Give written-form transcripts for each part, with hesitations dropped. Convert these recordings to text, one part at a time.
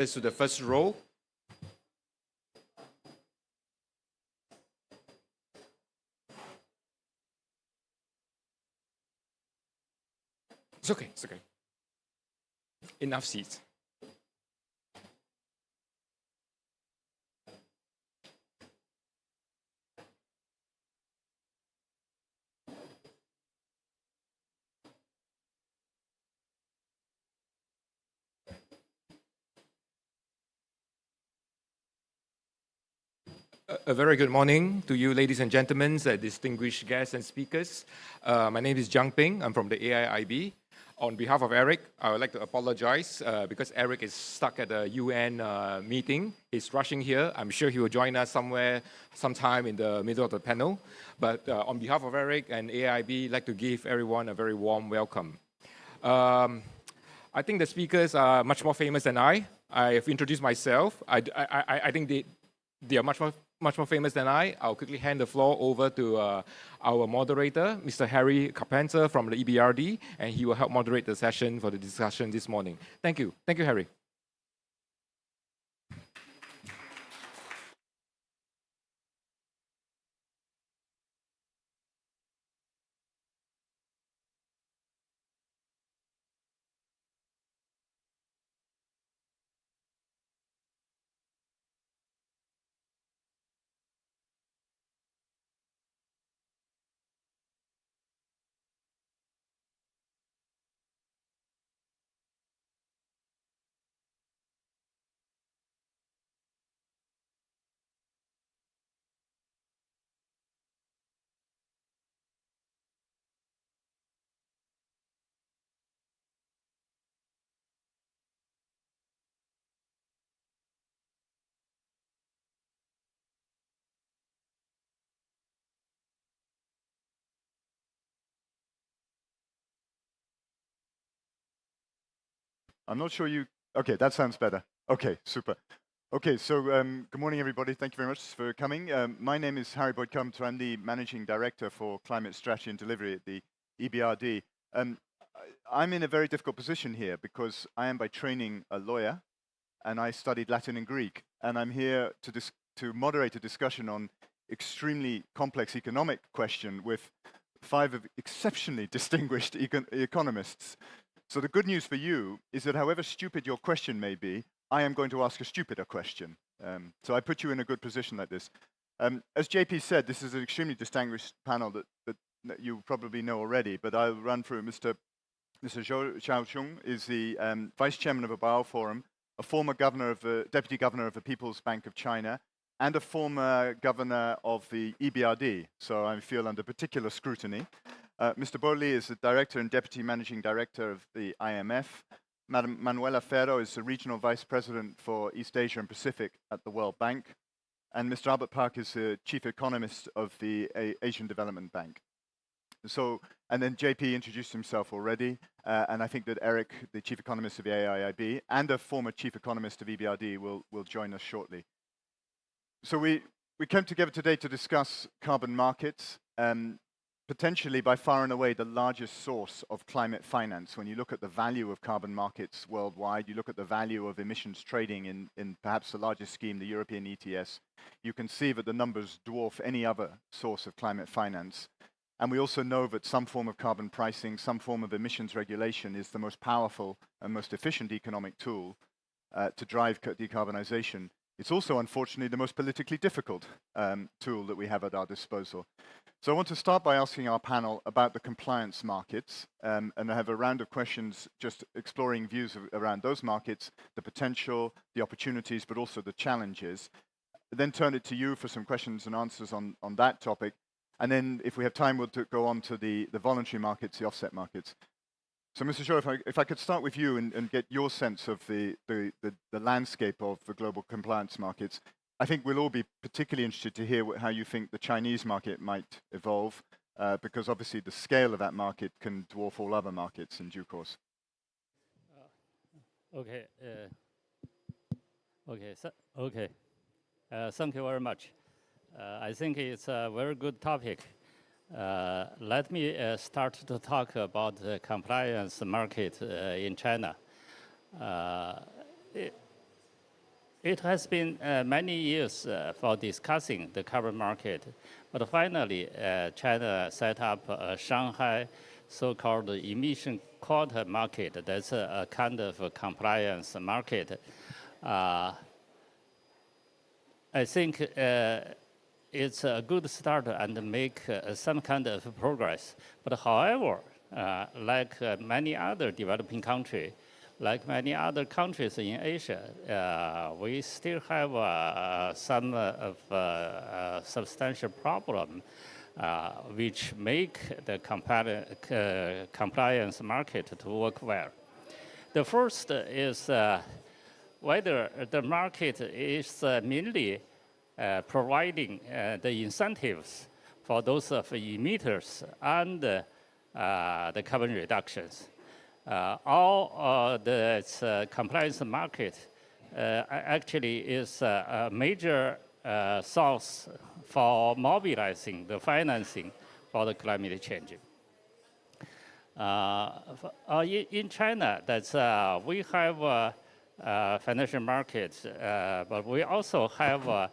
To the first row. It's okay, it's okay. Enough seats. A very good morning to you, ladies and gentlemen, distinguished guests and speakers. My name is Jiang Ping. I'm from the AIIB. On behalf of Eric, I would like to apologize because Eric is stuck at a UN meeting. He's rushing here. I'm sure he will join us sometime in the middle of the panel. But on behalf of Eric and AIIB, I'd like to give everyone a very warm welcome. I think the speakers are much more famous than I. I've introduced myself. I think they are much more famous than I. I'll quickly hand the floor over to our moderator, Mr. Harry Carpenter from the EBRD, and he will help moderate the session for the discussion this morning. Thank you. Thank you, Harry. I'm not sure you... Okay, that sounds better. Okay, super. Okay, so good morning, everybody. Thank you very much for coming. My name is Harry Boyd-Carpenter. I'm the Managing Director for Climate Strategy and Delivery at the EBRD. I'm in a very difficult position here because I am by training a lawyer and I studied Latin and Greek. And I'm here to moderate a discussion on extremely complex economic question with 5 exceptionally distinguished economists. So the good news for you is that however stupid your question may be, I am going to ask a stupider question. So I put you in a good position like this. As JP said, this is an extremely distinguished panel that you probably know already, but I'll run through. Mr. Zhou Xiaochong is the Vice Chairman of a Bao Forum, a former Deputy Governor of the People's Bank of China, and a former Governor of the EBRD, so I feel under particular scrutiny. Mr. Borley is the Director and Deputy Managing Director of the IMF. Madam Manuela Ferro is the Regional Vice President for East Asia and Pacific at the World Bank. And Mr. Albert Park is the Chief Economist of the Asian Development Bank. So, and then JP introduced himself already, and I think that Eric, the Chief Economist of the AIIB, and a former Chief Economist of EBRD will join us shortly. So we came together today to discuss carbon markets, potentially by far and away the largest source of climate finance. When you look at the value of carbon markets worldwide, you look at the value of emissions trading in perhaps the largest scheme, the European ETS, you can see that the numbers dwarf any other source of climate finance. And we also know that some form of carbon pricing, some form of emissions regulation is the most powerful and most efficient economic tool to drive decarbonization. It's also, unfortunately, the most politically difficult tool that we have at our disposal. So I want to start by asking our panel about the compliance markets, and I have a round of questions just exploring views around those markets, the potential, the opportunities, but also the challenges. Then turn it to you for some questions and answers on that topic. And then if we have time, we'll go on to the voluntary markets, the offset markets. So Mr. Zhou, if I could start with you and get your sense of the landscape of the global compliance markets. I think we'll all be particularly interested to hear how you think the Chinese market might evolve, because obviously the scale of that market can dwarf all other markets in due course. Okay. Thank you very much. I think it's a very good topic. Let me start to talk about the compliance market in China. It has been many years for discussing the carbon market, but finally China set up a Shanghai so-called emission quota market. That's a kind of a compliance market. I think it's a good start and make some kind of progress. But however, like many other developing countries, like many other countries in Asia, we still have some substantial problem which make the compliance market to work well. The first is whether the market is mainly providing the incentives for those of emitters and the carbon reductions. All the compliance market actually is a major source for mobilizing the financing for the climate change. In China, that's, we have financial markets, but we also have a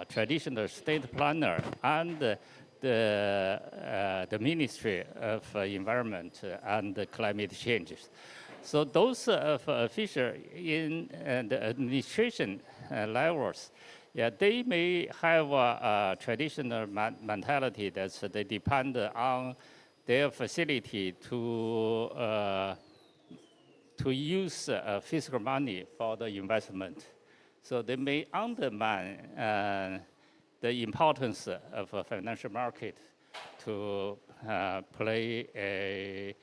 traditional state planner and the Ministry of Environment and Climate Changes. So those officials in the administration levels, yeah, they may have a traditional mentality that they depend on their facility to use fiscal money for the investment. So they may undermine the importance of a financial market to play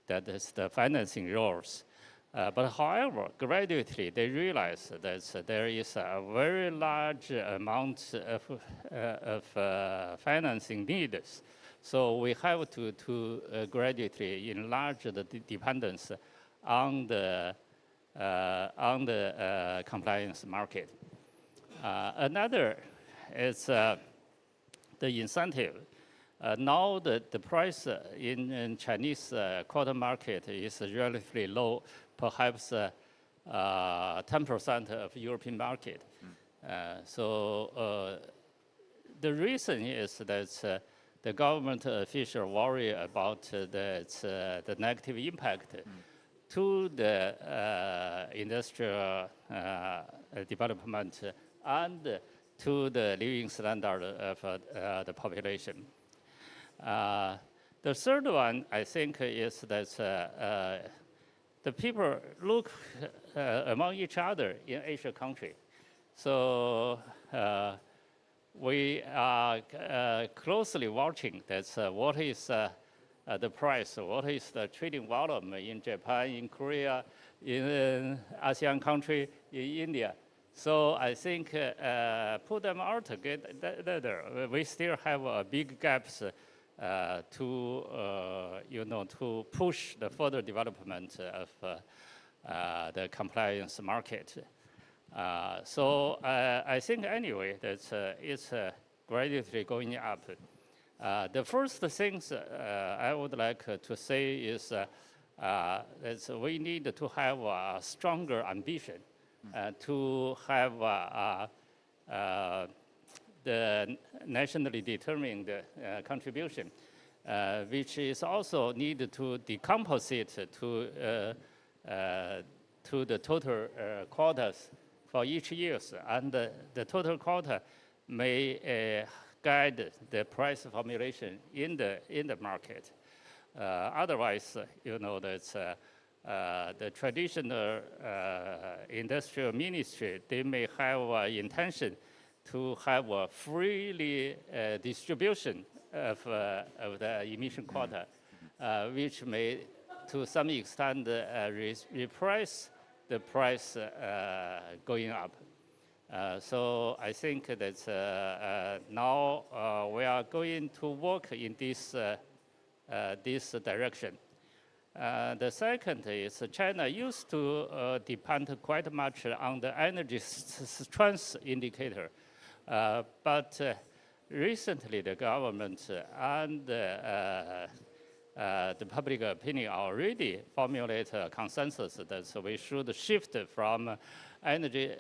that is the financing roles. But however, gradually they realize that there is a very large amount of financing needed. So we have to gradually enlarge the dependence on the compliance market. Another is the incentive. Now the price in Chinese quota market is relatively low, perhaps 10% of European market. So the reason is that the government officials worry about the negative impact to the industrial development and to the living standard of the population. The third one, I think, is that the people look among each other in Asian countries. So we are closely watching that what is the price, what is the trading volume in Japan, in Korea, in ASEAN country, in India. So I think put them all together, we still have big gaps to push the further development of the compliance market. So I think anyway that it's gradually going up. The first things I would like to say is that we need to have a stronger ambition to have the nationally determined contribution, which is also needed to decompensate to the total quotas for each year, and the total quota may guide the price formulation in the market. Otherwise, that's the traditional industrial ministry, they may have intention to have a freely distribution of the emission quota, which may, to some extent, reprice the price going up. So I think that now we are going to work in this direction. The second is China used to depend quite much on the energy strength indicator. But recently the government and the public opinion already formulate a consensus that so we should shift from energy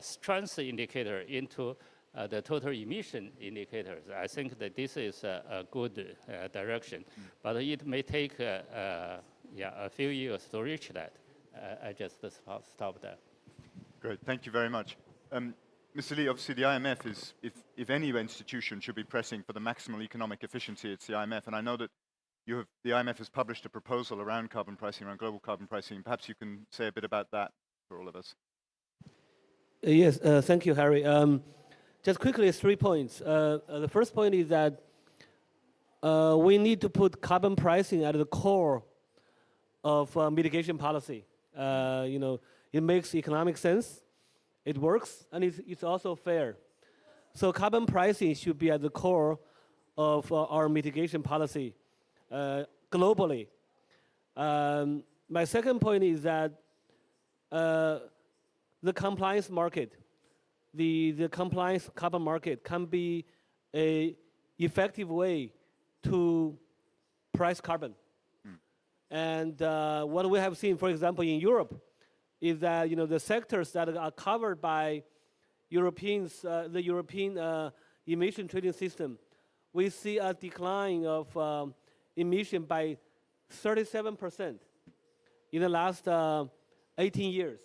strength indicator into the total emission indicators. I think that this is a good direction, but it may take a few years to reach that. I just stop there. Great, thank you very much. Mr. Lee, obviously the IMF is, if any institution should be pressing for the maximal economic efficiency, it's the IMF. And I know that the IMF has published a proposal around carbon pricing, around global carbon pricing. Perhaps you can say a bit about that for all of us. Yes, thank you, Harry. Just quickly, 3 points. The first point is that we need to put carbon pricing at the core of mitigation policy. It makes economic sense, it works, and it's also fair. So carbon pricing should be at the core of our mitigation policy globally. My second point is that the compliance market, the compliance carbon market can be an effective way to price carbon. And what we have seen, for example, in Europe, is that the sectors that are covered by the European emission trading system, we see a decline of emission by 37% in the last 18 years.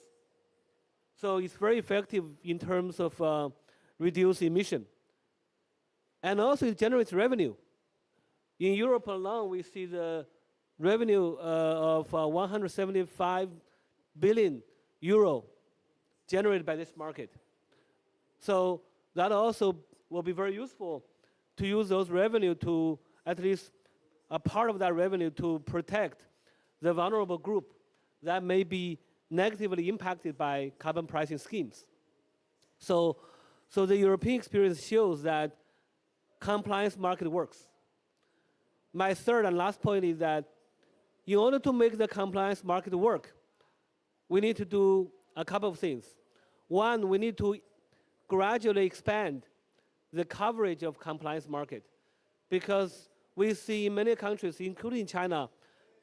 So it's very effective in terms of reduced emission. And also it generates revenue. In Europe alone, we see the revenue of 175 billion euro generated by this market. So that also will be very useful to use those revenue to, at least a part of that revenue, to protect the vulnerable group that may be negatively impacted by carbon pricing schemes. So the European experience shows that compliance market works. My third and last point is that in order to make the compliance market work, we need to do a couple of things. One, we need to gradually expand the coverage of compliance market, because we see in many countries, including China,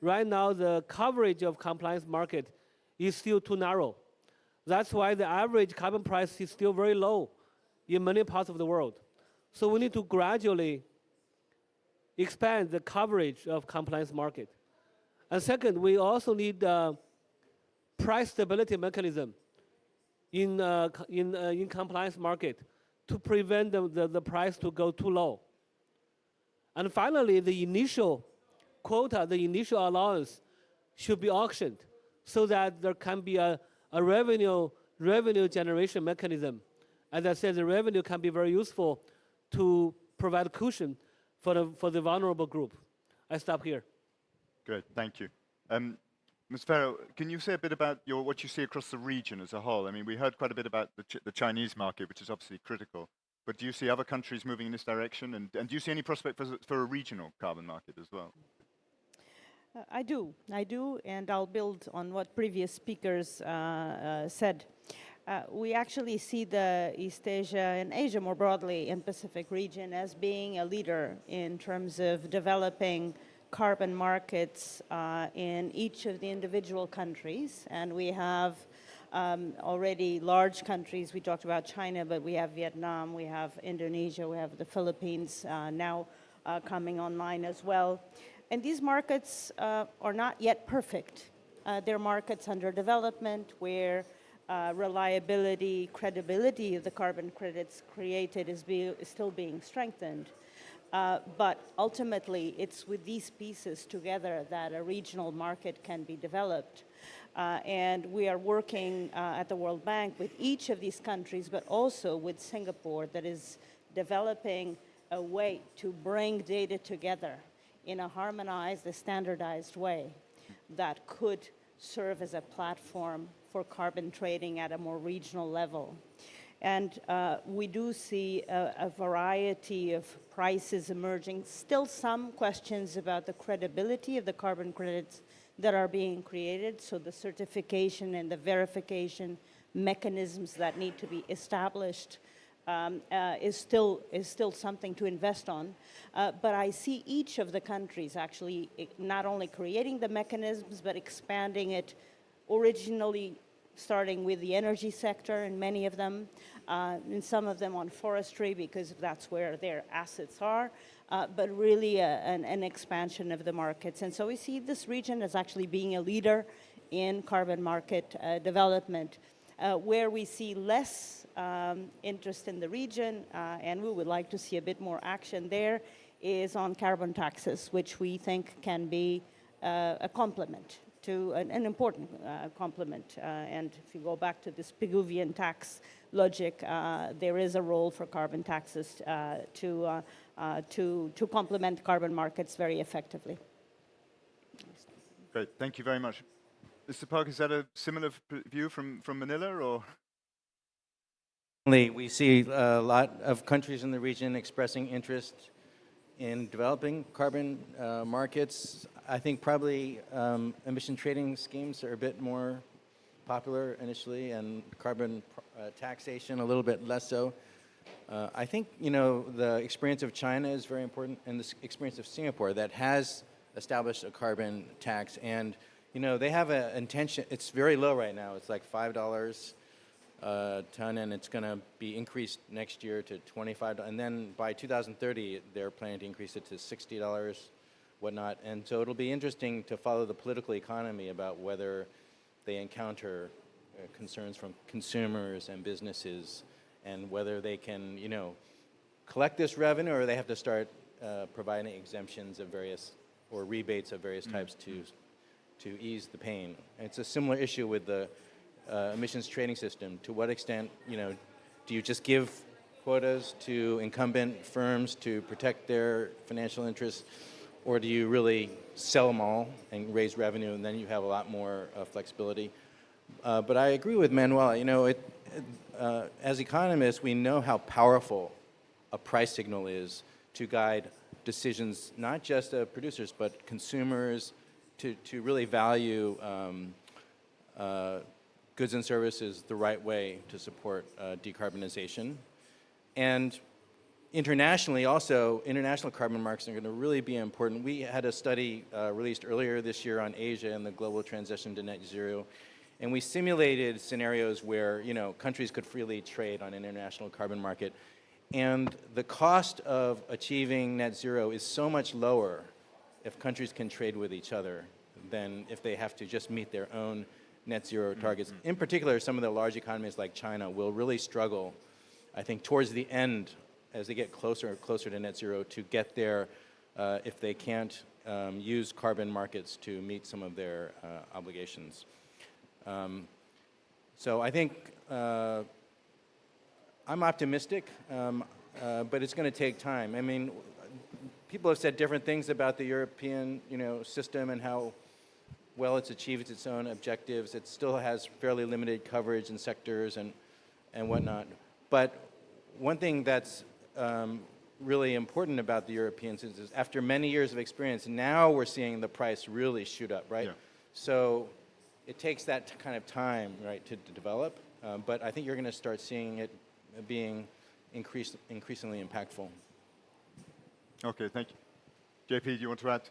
right now the coverage of compliance market is still too narrow. That's why the average carbon price is still very low in many parts of the world. So we need to gradually expand the coverage of compliance market. And second, we also need price stability mechanism in compliance market to prevent the price to go too low. And finally, the initial quota, the initial allowance should be auctioned so that there can be a revenue generation mechanism. As I said, the revenue can be very useful to provide cushion for the vulnerable group. I stop here. Good, thank you. Ms. Farrow, can you say a bit about what you see across the region as a whole? I mean, we heard quite a bit about the Chinese market, which is obviously critical, but do you see other countries moving in this direction? And do you see any prospect for a regional carbon market as well? I do, and I'll build on what previous speakers said. We actually see the East Asia and Asia more broadly and Pacific region as being a leader in terms of developing carbon markets in each of the individual countries. And we have already large countries. We talked about China, but we have Vietnam, we have Indonesia, we have the Philippines now coming online as well. And these markets are not yet perfect. They're markets under development where reliability, credibility of the carbon credits created is still being strengthened. But ultimately, it's with these pieces together that a regional market can be developed. And we are working at the World Bank with each of these countries, but also with Singapore, that is developing a way to bring data together in a harmonized, a standardized way that could serve as a platform for carbon trading at a more regional level. And we do see a variety of prices emerging. Still some questions about the credibility of the carbon credits that are being created, so the certification and the verification mechanisms that need to be established is still something to invest on. But I see each of the countries actually not only creating the mechanisms, but expanding it, originally starting with the energy sector in many of them, and some of them on forestry because that's where their assets are, but really an expansion of the markets. And so we see this region as actually being a leader in carbon market development. Where we see less interest in the region, and we would like to see a bit more action there, is on carbon taxes, which we think can be a complement to an important complement. And if you go back to this Pigouvian tax logic, there is a role for carbon taxes to complement carbon markets very effectively. Great, thank you very much. Mr. Park, is that a similar view from Manila, or? We see a lot of countries in the region expressing interest in developing carbon markets. I think probably emission trading schemes are a bit more popular initially, and carbon taxation a little bit less so. I think, you know, the experience of China is very important, and the experience of Singapore that has established a carbon tax. And you know, they have an intention, it's very low right now. It's like $5 a ton, and it's going to be increased next year to $25. And then by 2030, they're planning to increase it to $60, whatnot. And so it'll be interesting to follow the political economy about whether they encounter concerns from consumers and businesses, and whether they can, you know, collect this revenue, or they have to start providing exemptions of various, or rebates of various types to ease the pain. And it's a similar issue with the emissions trading system. To what extent, you know, do you just give quotas to incumbent firms to protect their financial interests, or do you really sell them all and raise revenue, and then you have a lot more flexibility? But I agree with Manuel. You know, as economists, we know how powerful a price signal is to guide decisions, not just of producers, but consumers, to really value goods and services the right way to support decarbonization. And internationally also, international carbon markets are going to really be important. We had a study released earlier this year on Asia and the global transition to net zero. And we simulated scenarios where, you know, countries could freely trade on an international carbon market. And the cost of achieving net zero is so much lower if countries can trade with each other than if they have to just meet their own net zero targets. In particular, some of the large economies like China will really struggle, I think, towards the end, as they get closer and closer to net zero, to get there if they can't use carbon markets to meet some of their obligations. So I think I'm optimistic, but it's going to take time. I mean, people have said different things about the European, you know, system and how well it's achieved its own objectives. It still has fairly limited coverage in sectors and whatnot. But one thing that's really important about the Europeans is after many years of experience, now we're seeing the price really shoot up, right? Yeah. So it takes that kind of time, right, to develop. But I think you're going to start seeing it being increasingly impactful. Okay, thank you. JP, do you want to add?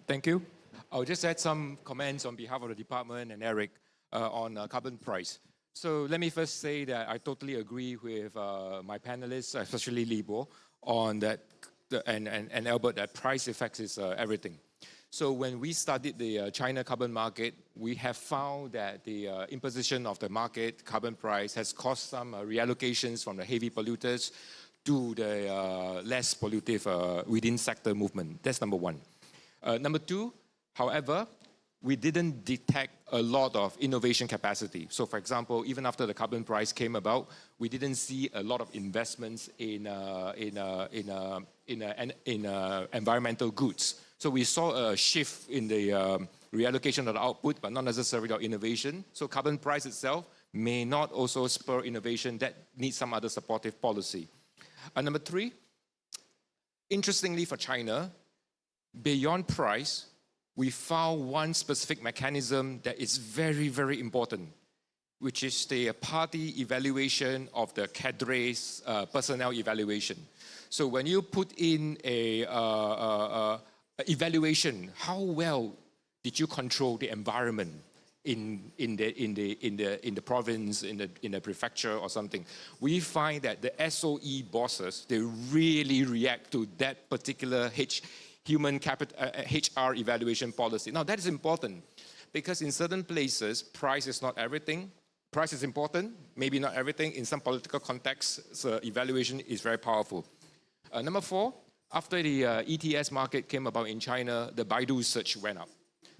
Thank you. I'll just add some comments on behalf of the department and Eric on carbon price. So let me first say that I totally agree with my panelists, especially Libo, on that, and Albert, that price effects is everything. So when we studied the China carbon market, we have found that the imposition of the market carbon price has caused some reallocations from the heavy polluters to the less pollutive within sector movement. That's number one. Number two, however, we didn't detect a lot of innovation capacity. So for example, even after the carbon price came about, we didn't see a lot of investments in environmental goods. So we saw a shift in the reallocation of the output, but not necessarily of innovation. So carbon price itself may not also spur innovation that needs some other supportive policy. And number three, interestingly for China, beyond price, we found one specific mechanism that is very, very important. which is the party evaluation of the cadres personnel evaluation. So when you put in a evaluation, how well did you control the environment in the province, in the prefecture or something? We find that the SOE bosses, they really react to that particular human capital HR evaluation policy. Now that is important because in certain places, price is not everything. Price is important, maybe not everything. In some political contexts, evaluation is very powerful. Number 4, after the ETS market came about in China, the Baidu search went up.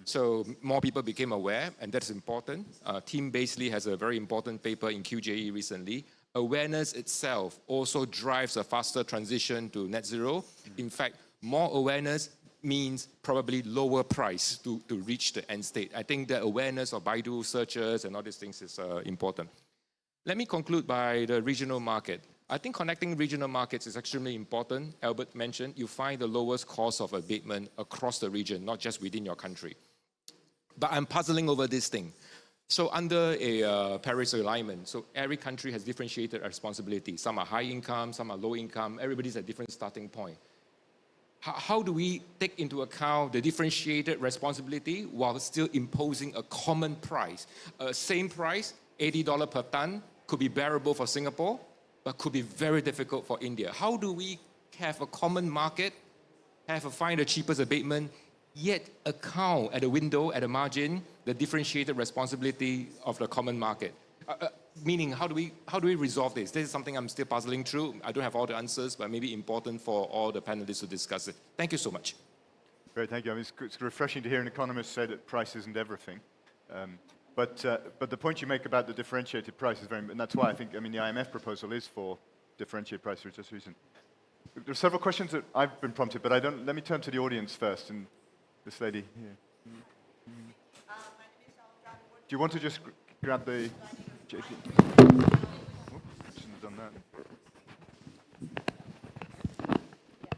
So more people became aware, and that's important. Team Basely has a very important paper in QJE recently. Awareness itself also drives a faster transition to net zero. In fact, more awareness means probably lower price to reach the end state. I think the awareness of Baidu searches and all these things is important. Let me conclude by the regional market. I think connecting regional markets is extremely important. Albert mentioned you find the lowest cost of abatement across the region, not just within your country. But I'm puzzling over this thing. So under a Paris alignment, so every country has differentiated responsibility. Some are high income, some are low income. Everybody's at a different starting point. How do we take into account the differentiated responsibility while still imposing a common price? Same price, $80 per ton, could be bearable for Singapore, but could be very difficult for India. How do we have a common market, find the cheapest abatement, yet account at a window, at a margin, the differentiated responsibility of the common market? Meaning, how do we resolve this? This is something I'm still puzzling through. I don't have all the answers, but maybe important for all the panelists to discuss it. Thank you so much. Great, thank you. I mean, it's refreshing to hear an economist say that price isn't everything. But the point you make about the differentiated price is very, and that's why I think, I mean, the IMF proposal is for differentiated price for just reason. There are several questions that I've been prompted, but let me turn to the audience first, and this lady here. Do you want to just grab the... JP? Shouldn't have done that.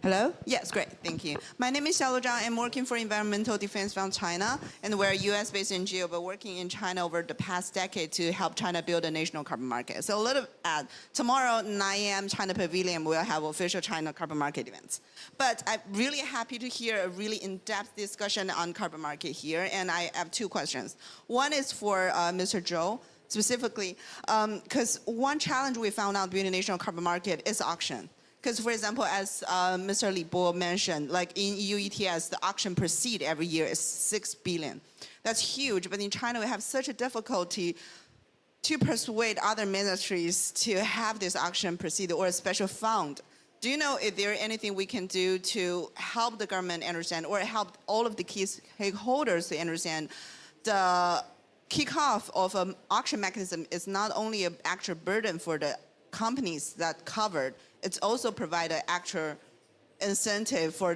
Hello? Yes, great, thank you. My name is Xiaolu Zhang. I'm working for Environmental Defense Fund China, and we're a US-based NGO, but working in China over the past decade to help China build a national carbon market. So a little ad. Tomorrow, 9 a.m. China Pavilion will have official China carbon market events. But I'm really happy to hear a really in-depth discussion on carbon market here, and I have 2 questions. One is for Mr. Zhou, specifically, because one challenge we found out building a national carbon market is auction. Because, for example, as Mr. Li Bo mentioned, like in EU ETS, the auction proceed every year is 6 billion. That's huge, but in China, we have such a difficulty to persuade other ministries to have this auction proceed or a special fund. Do you know if there is anything we can do to help the government understand or help all of the key stakeholders to understand the kickoff of an auction mechanism is not only an actual burden for the companies that covered, it's also provide an actual incentive for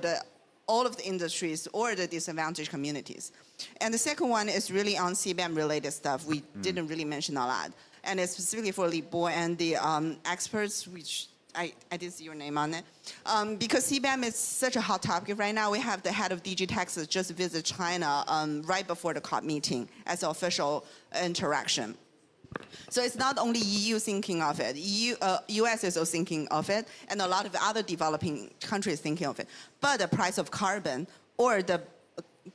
all of the industries or the disadvantaged communities. And the second one is really on CBAM related stuff. We didn't really mention a lot. And it's specifically for Li Bo and the experts, which I didn't see your name on it. Because CBAM is such a hot topic right now, we have the head of DG Taxes just visit China right before the COP meeting as an official interaction. So it's not only EU thinking of it, US is also thinking of it, and a lot of other developing countries thinking of it. But the price of carbon or the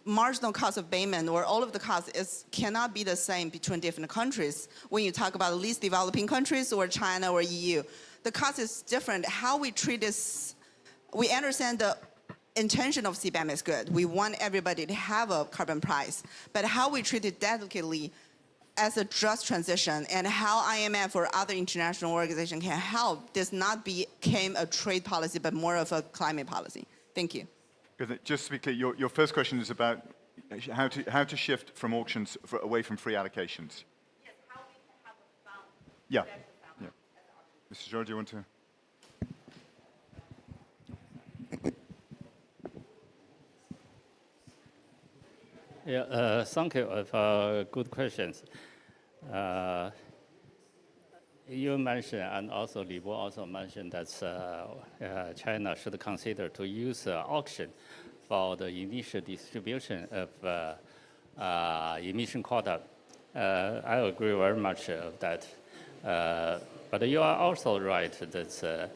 marginal cost of abatement or all of the costs cannot be the same between different countries. When you talk about least developing countries or China or EU, the cost is different. How we treat this, we understand the intention of CBAM is good. We want everybody to have a carbon price, but how we treat it delicately as a just transition and how IMF or other international organizations can help this not become a trade policy, but more of a climate policy. Thank you. Just to be clear, your first question is about how to shift from auctions away from free allocations. Yes, how we can have a fund. Yeah. Mr. George, you want to? Yeah, thank you for good questions. You mentioned, and also Li Bo also mentioned that China should consider to use auction for the initial distribution of emission quota I agree very much of that. But you are also right that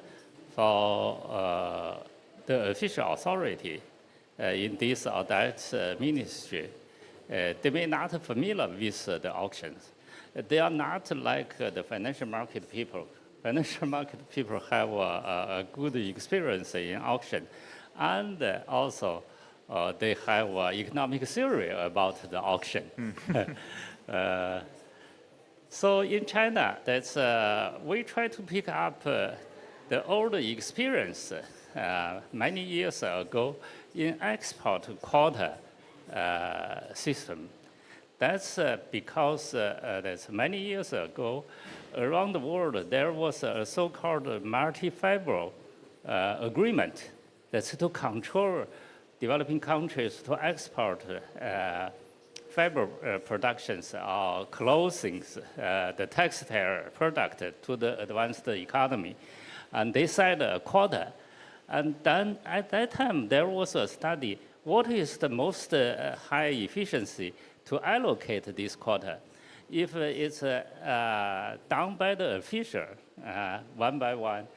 for the official authority in this or that ministry, they may not be familiar with the auctions. They are not like the financial market people. Financial market people have a good experience in auction, and also they have economic theory about the auction. So in China, that's, we try to pick up the old experience many years ago in export quota system. That's because that's many years ago, around the world, there was a so-called multi-fiber agreement that's to control developing countries to export fiber productions or clothings, the textile product to the advanced economy. And they set a quota. And then at that time, there was a study, what is the most high efficiency to allocate this quota? If it's done by the official, one by one,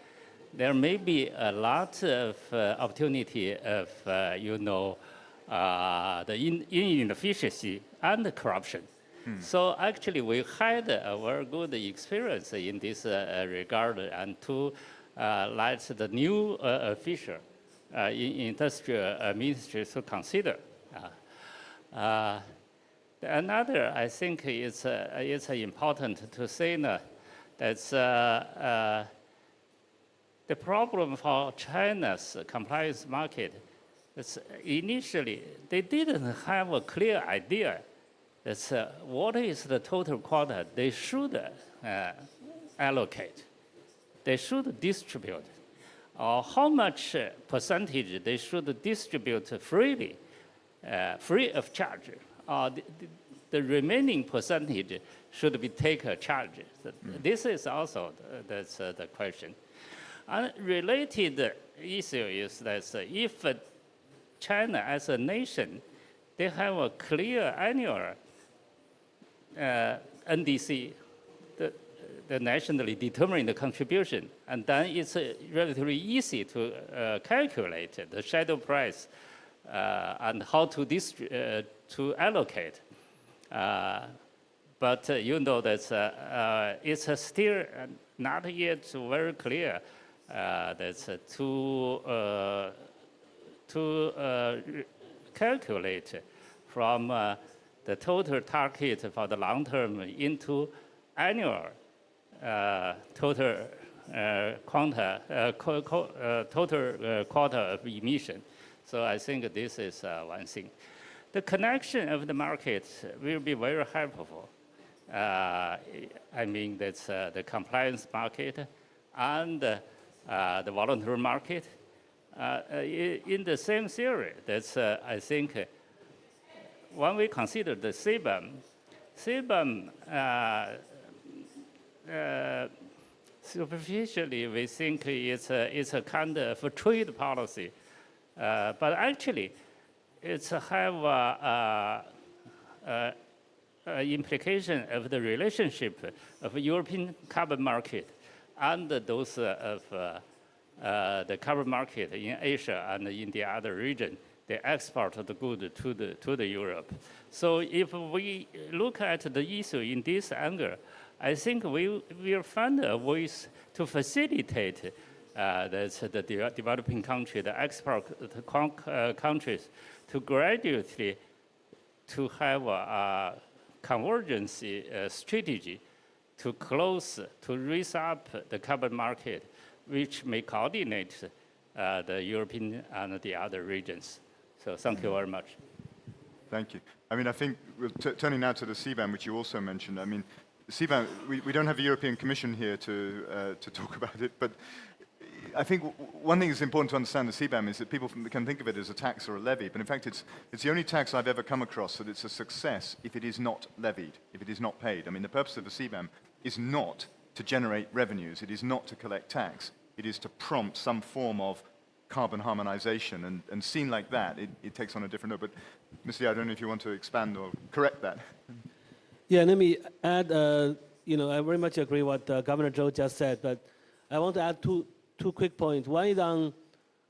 there may be a lot of opportunity of, the inefficiency and corruption. So actually, we had a very good experience in this regard, and to let the new official in industrial ministry to consider. Another, I think, is important to say that the problem for China's compliance market is initially they didn't have a clear idea that's what is the total quota they should allocate, they should distribute, or how much percentage they should distribute freely, free of charge, or the remaining percentage should be taken charge. This is also that's the question. A related issue is that if China as a nation, they have a clear annual NDC, the nationally determined contribution, and then it's relatively easy to calculate the shadow price and how to allocate. But you know that it's still not yet very clear that's to calculate from the total target for the long term into annual total quota of emission. So I think this is one thing. The connection of the market will be very helpful. I mean, that's the compliance market and the voluntary market. In the same theory, that's, I think, when we consider the CBAM, superficially, we think it's a kind of a trade policy. But actually, it's have implication of the relationship of European carbon market and those of the carbon market in Asia and in the other region. They export the good to the Europe. So if we look at the issue in this angle, I think we will find a ways to facilitate the developing country, the export countries, to gradually to have a convergence strategy to raise up the carbon market, which may coordinate the European and the other regions. So thank you very much. Thank you. I mean, I think, turning now to the CBAM, which you also mentioned, I mean, CBAM, we don't have the European Commission here to talk about it, but I think one thing that's important to understand the CBAM is that people can think of it as a tax or a levy, but in fact it's the only tax I've ever come across that it's a success if it is not levied, if it is not paid. I mean, the purpose of the CBAM is not to generate revenues, it is not to collect tax, it is to prompt some form of carbon harmonization, and seen like that, it takes on a different note. But Mr. Yao, I don't know if you want to expand or correct that. Yeah, let me add, I very much agree what Governor Zhou just said, but I want to add two quick points. One is on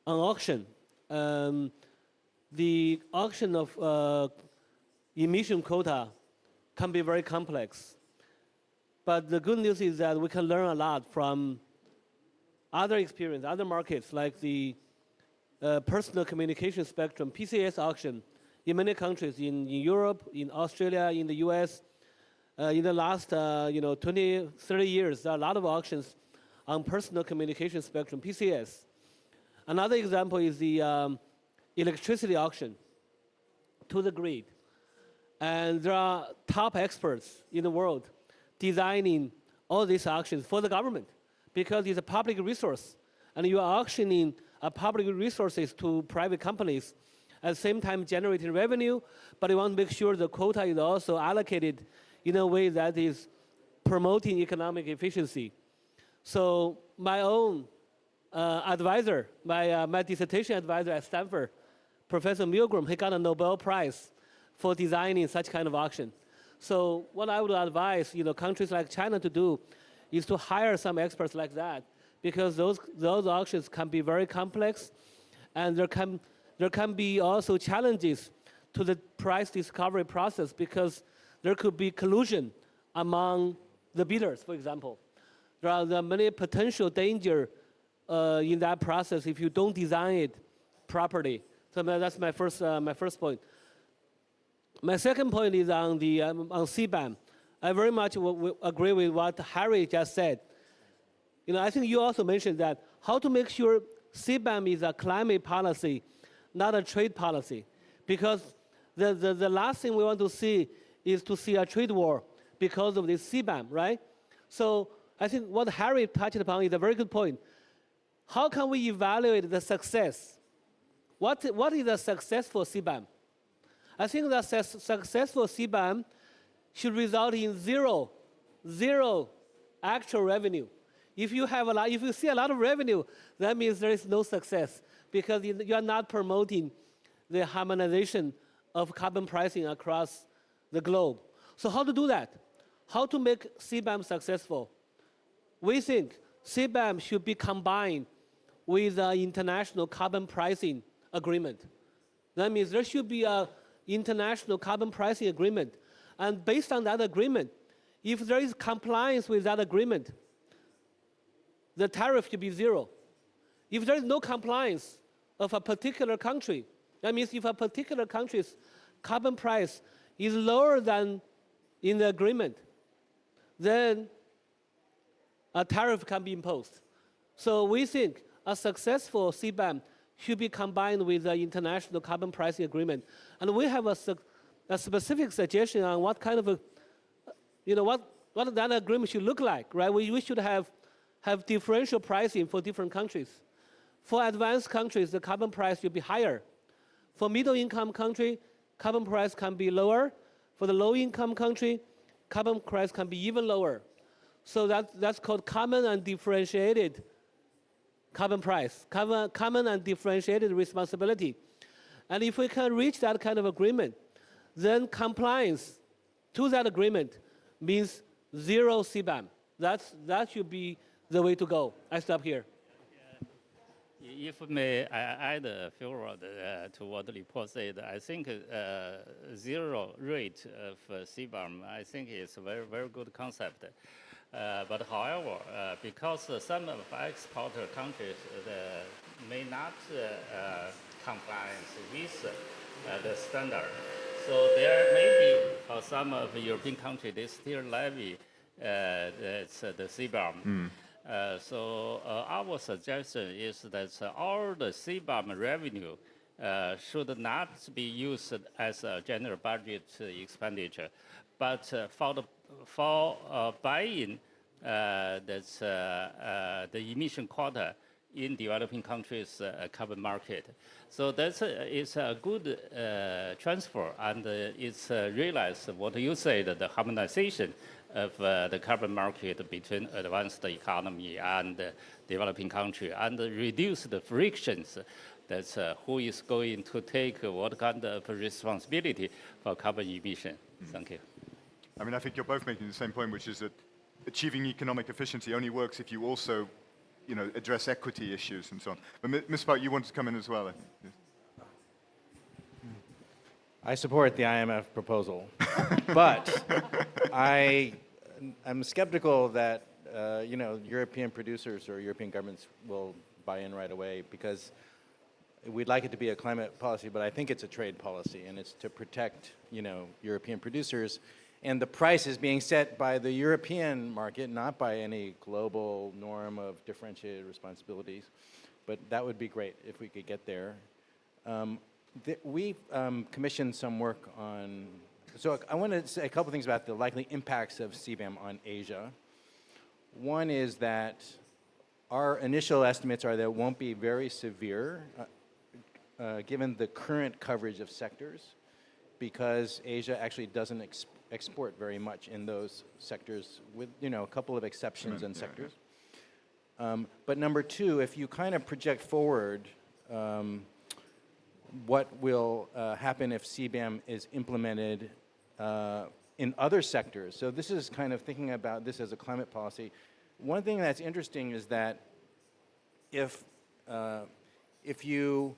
auction. The auction of emission quota can be very complex. But the good news is that we can learn a lot from other experience, other markets, like the personal communication spectrum, PCS auction, in many countries, in Europe, in Australia, in the US. In the last 20, 30 years, there are a lot of auctions on personal communication spectrum, PCS. Another example is the electricity auction to the grid. And there are top experts in the world designing all these auctions for the government because it's a public resource. And you are auctioning public resources to private companies, at the same time generating revenue, but you want to make sure the quota is also allocated in a way that is promoting economic efficiency. So my own advisor, my dissertation advisor at Stanford, Professor Milgram, he got a Nobel Prize for designing such kind of auction. So what I would advise countries like China to do is to hire some experts like that, because those auctions can be very complex, and there can be also challenges to the price discovery process because there could be collusion among the bidders, for example. There are many potential danger in that process if you don't design it properly. So that's my first point. My second point is on CBAM. I very much agree with what Harry just said. I think you also mentioned that how to make sure CBAM is a climate policy, not a trade policy, because the last thing we want to see is to see a trade war because of this CBAM, right? So I think what Harry touched upon is a very good point. How can we evaluate the success? What is a successful CBAM? I think that successful CBAM should result in zero actual revenue. If you see a lot of revenue, that means there is no success because you are not promoting the harmonization of carbon pricing across the globe. So how to do that? How to make CBAM successful? We think CBAM should be combined with an international carbon pricing agreement. That means there should be an international carbon pricing agreement. And based on that agreement, if there is compliance with that agreement, the tariff should be zero. If there is no compliance of a particular country, that means if a particular country's carbon price is lower than in the agreement, then a tariff can be imposed. So we think a successful CBAM should be combined with the international carbon pricing agreement. And we have a specific suggestion on what kind of what that agreement should look like, right? We should have differential pricing for different countries. For advanced countries, the carbon price should be higher. For middle-income country, carbon price can be lower. For the low-income country, carbon price can be even lower. So that's called common and differentiated carbon price, common and differentiated responsibility. And if we can reach that kind of agreement, then compliance to that agreement means zero CBAM. That should be the way to go. I stop here. If may I add a few words to what the report said, I think zero rate of CBAM, I think is a very, very good concept. But however, because some of exporter countries may not comply with the standard, so there may be for some of the European countries, they still levy the CBAM. So our suggestion is that all the CBAM revenue should not be used as a general budget expenditure, but for buying the emission quota in developing countries' carbon market. So that's it's a good transfer, and it's realized what you said, the harmonization of the carbon market between advanced economy and developing country, and reduce the frictions. That's who is going to take what kind of responsibility for carbon emission. Thank you. I mean, I think you're both making the same point, which is that achieving economic efficiency only works if you also, address equity issues and so on. But Ms. Park, you wanted to come in as well, I think. Yes. I support the IMF proposal, but I'm skeptical that European producers or European governments will buy in right away, because we'd like it to be a climate policy, but I think it's a trade policy, and it's to protect European producers. And the price is being set by the European market, not by any global norm of differentiated responsibilities. But that would be great if we could get there. We commissioned some work on, so I want to say a couple things about the likely impacts of CBAM on Asia. One is that our initial estimates are that it won't be very severe, given the current coverage of sectors, because Asia actually doesn't export very much in those sectors, with a couple of exceptions in sectors. But number two, if you kind of project forward what will happen if CBAM is implemented in other sectors. So this is kind of thinking about this as a climate policy. One thing that's interesting is that if you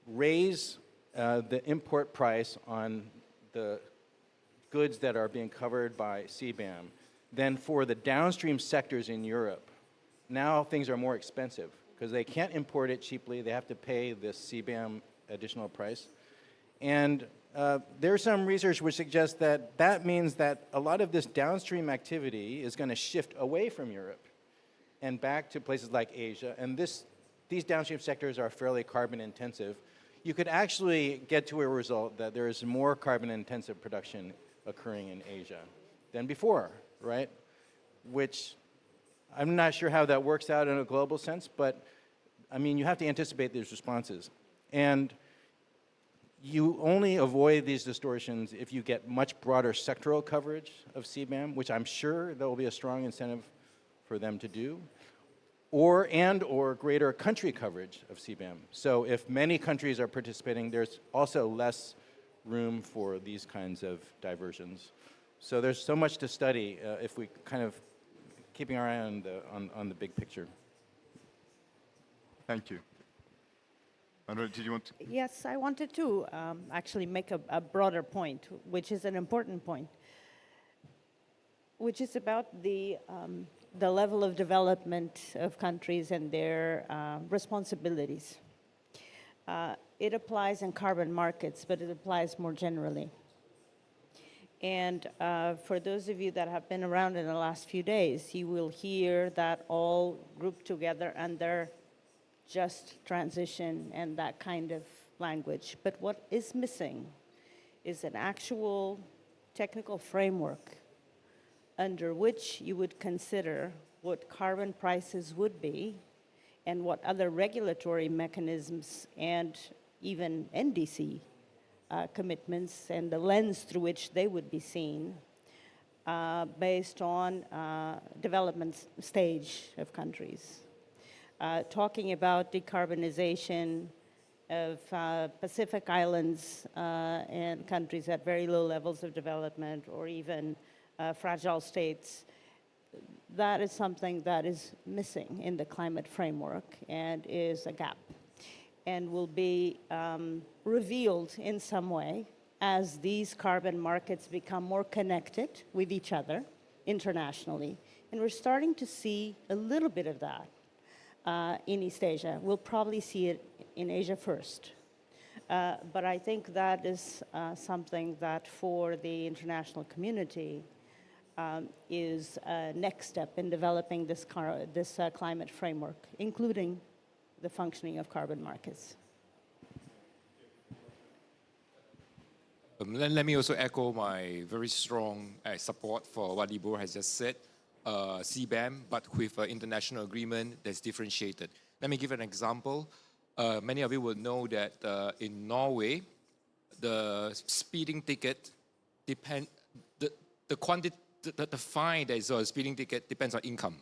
raise the import price on the goods that are being covered by CBAM, then for the downstream sectors in Europe, now things are more expensive because they can't import it cheaply. They have to pay this CBAM additional price. And there's some research which suggests that that means that a lot of this downstream activity is going to shift away from Europe and back to places like Asia. And these downstream sectors are fairly carbon intensive. You could actually get to a result that there is more carbon intensive production occurring in Asia than before, right? Which I'm not sure how that works out in a global sense, but I mean, you have to anticipate these responses. And you only avoid these distortions if you get much broader sectoral coverage of CBAM, which I'm sure there will be a strong incentive for them to do, or greater country coverage of CBAM. So if many countries are participating, there's also less room for these kinds of diversions. So there's so much to study if we kind of keeping our eye on the big picture. Thank you. Andrea, did you want to? Yes, I wanted to actually make a broader point, which is an important point, which is about the level of development of countries and their responsibilities. It applies in carbon markets, but it applies more generally. And for those of you that have been around in the last few days, you will hear that all grouped together under just transition and that kind of language. But what is missing is an actual technical framework under which you would consider what carbon prices would be and what other regulatory mechanisms and even NDC commitments and the lens through which they would be seen based on development stage of countries. Talking about decarbonization of Pacific Islands and countries at very low levels of development, or even fragile states, that is something that is missing in the climate framework and is a gap, and will be revealed in some way as these carbon markets become more connected with each other internationally. And we're starting to see a little bit of that in East Asia. We'll probably see it in Asia first. But I think that is something that for the international community is a next step in developing this climate framework, including the functioning of carbon markets. Let me also echo my very strong support for what Ibo has just said. CBAM, but with an international agreement that's differentiated. Let me give an example. Many of you will know that in Norway, the speeding ticket the fine that is a speeding ticket depends on income.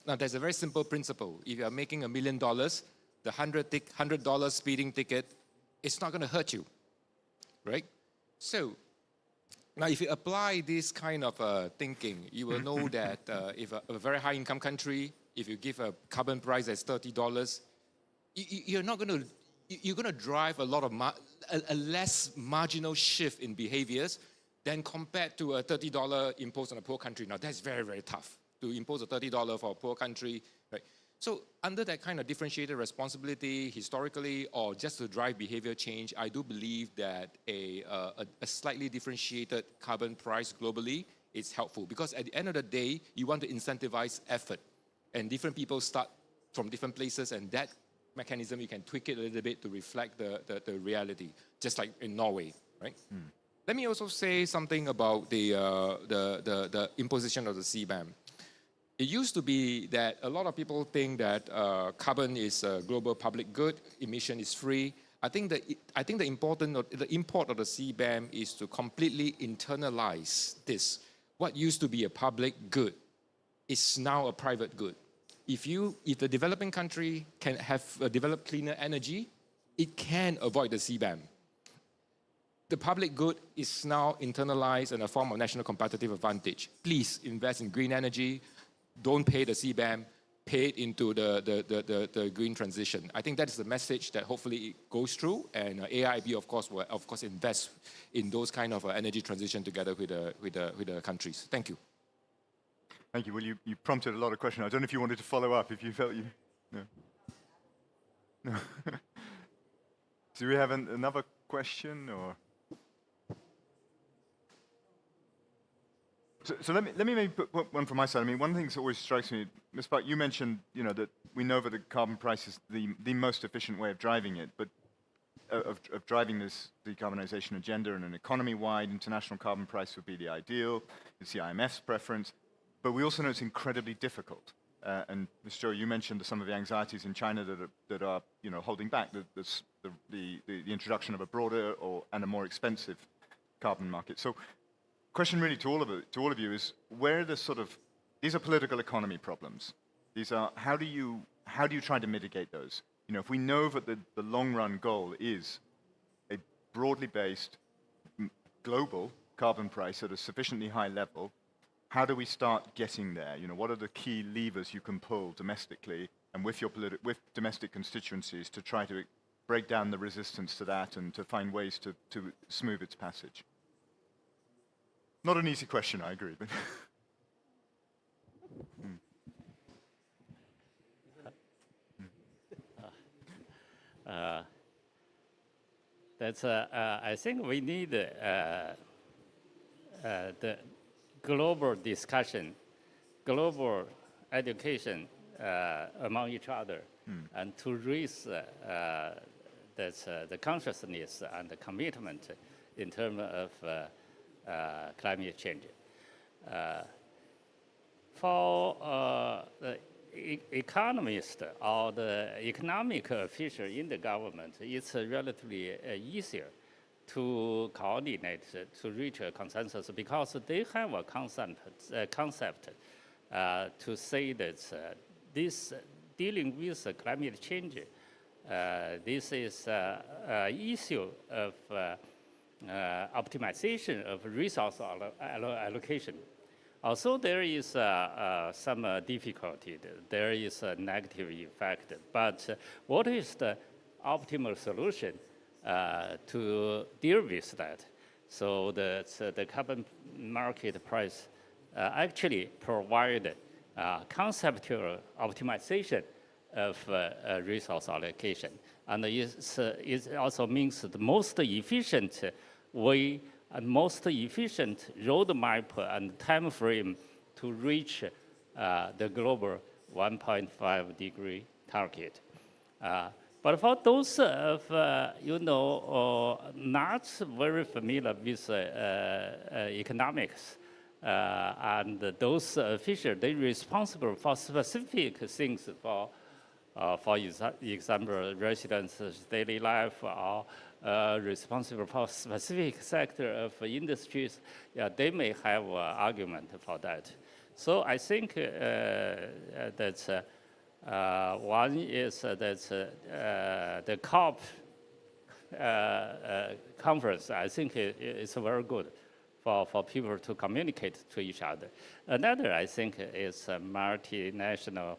Now, there's a very simple principle. If you are making $1 million, the $100 speeding ticket, it's not going to hurt you, right? So Now, if you apply this kind of thinking, you will know that if a very high income country, if you give a carbon price that's $30, you're not going to, you're going to drive a lot of, a less marginal shift in behaviors than compared to a $30 imposed on a poor country. Now, that's very, very tough to impose a $30 for a poor country, right? So under that kind of differentiated responsibility, historically, or just to drive behavior change, I do believe that a slightly differentiated carbon price globally is helpful, because at the end of the day, you want to incentivize effort, and different people start from different places, and that mechanism, you can tweak it a little bit to reflect the reality, just like in Norway, right? Let me also say something about the imposition of the CBAM. It used to be that a lot of people think that carbon is a global public good, emission is free. I think the import of the CBAM is to completely internalize this. What used to be a public good is now a private good. If the developing country can have developed cleaner energy, it can avoid the CBAM. The public good is now internalized in a form of national competitive advantage. Please invest in green energy. Don't pay the CBAM, pay it into the green transition. I think that is the message that hopefully goes through, and AIIB, of course, will invest in those kind of energy transition together with the countries. Thank you. Thank you. Well, you prompted a lot of questions. I don't know if you wanted to follow up, if you felt you... No. No. Do we have another question, or... So let me maybe put one from my side. I mean, one thing that always strikes me, Ms. Park, you mentioned, that we know that the carbon price is the most efficient way of driving it, but of driving this decarbonization agenda, and an economy-wide international carbon price would be the ideal. It's the IMF's preference, but we also know it's incredibly difficult. And Ms. Zhou, you mentioned some of the anxieties in China that are holding back the introduction of a broader and a more expensive carbon market. So, question really to all of you is, where are these are political economy problems. These are, how do you try to mitigate those? If we know that the long run goal is a broadly based global carbon price at a sufficiently high level, how do we start getting there? What are the key levers you can pull domestically and with domestic constituencies to try to break down the resistance to that and to find ways to smooth its passage? Not an easy question, I agree. But I think we need the global discussion, global education among each other, and to raise the consciousness and the commitment in terms of climate change. For the economist or the economic official in the government, it's relatively easier to coordinate, to reach a consensus, because they have a concept to say that this dealing with climate change, this is an issue of optimization of resource allocation. Also, there is some difficulty. There is a negative effect. But what is the optimal solution to deal with that? So the carbon market price actually provide conceptual optimization of resource allocation. And it also means the most efficient way and most efficient roadmap and time frame to reach the global 1.5 degree target. But for those of not very familiar with economics, and those officials, they responsible for specific things, for example, residents' daily life, or responsible for specific sector of industries, they may have an argument for that. So I think that one is that the COP conference, I think it's very good for people to communicate to each other. Another, I think, is multinational,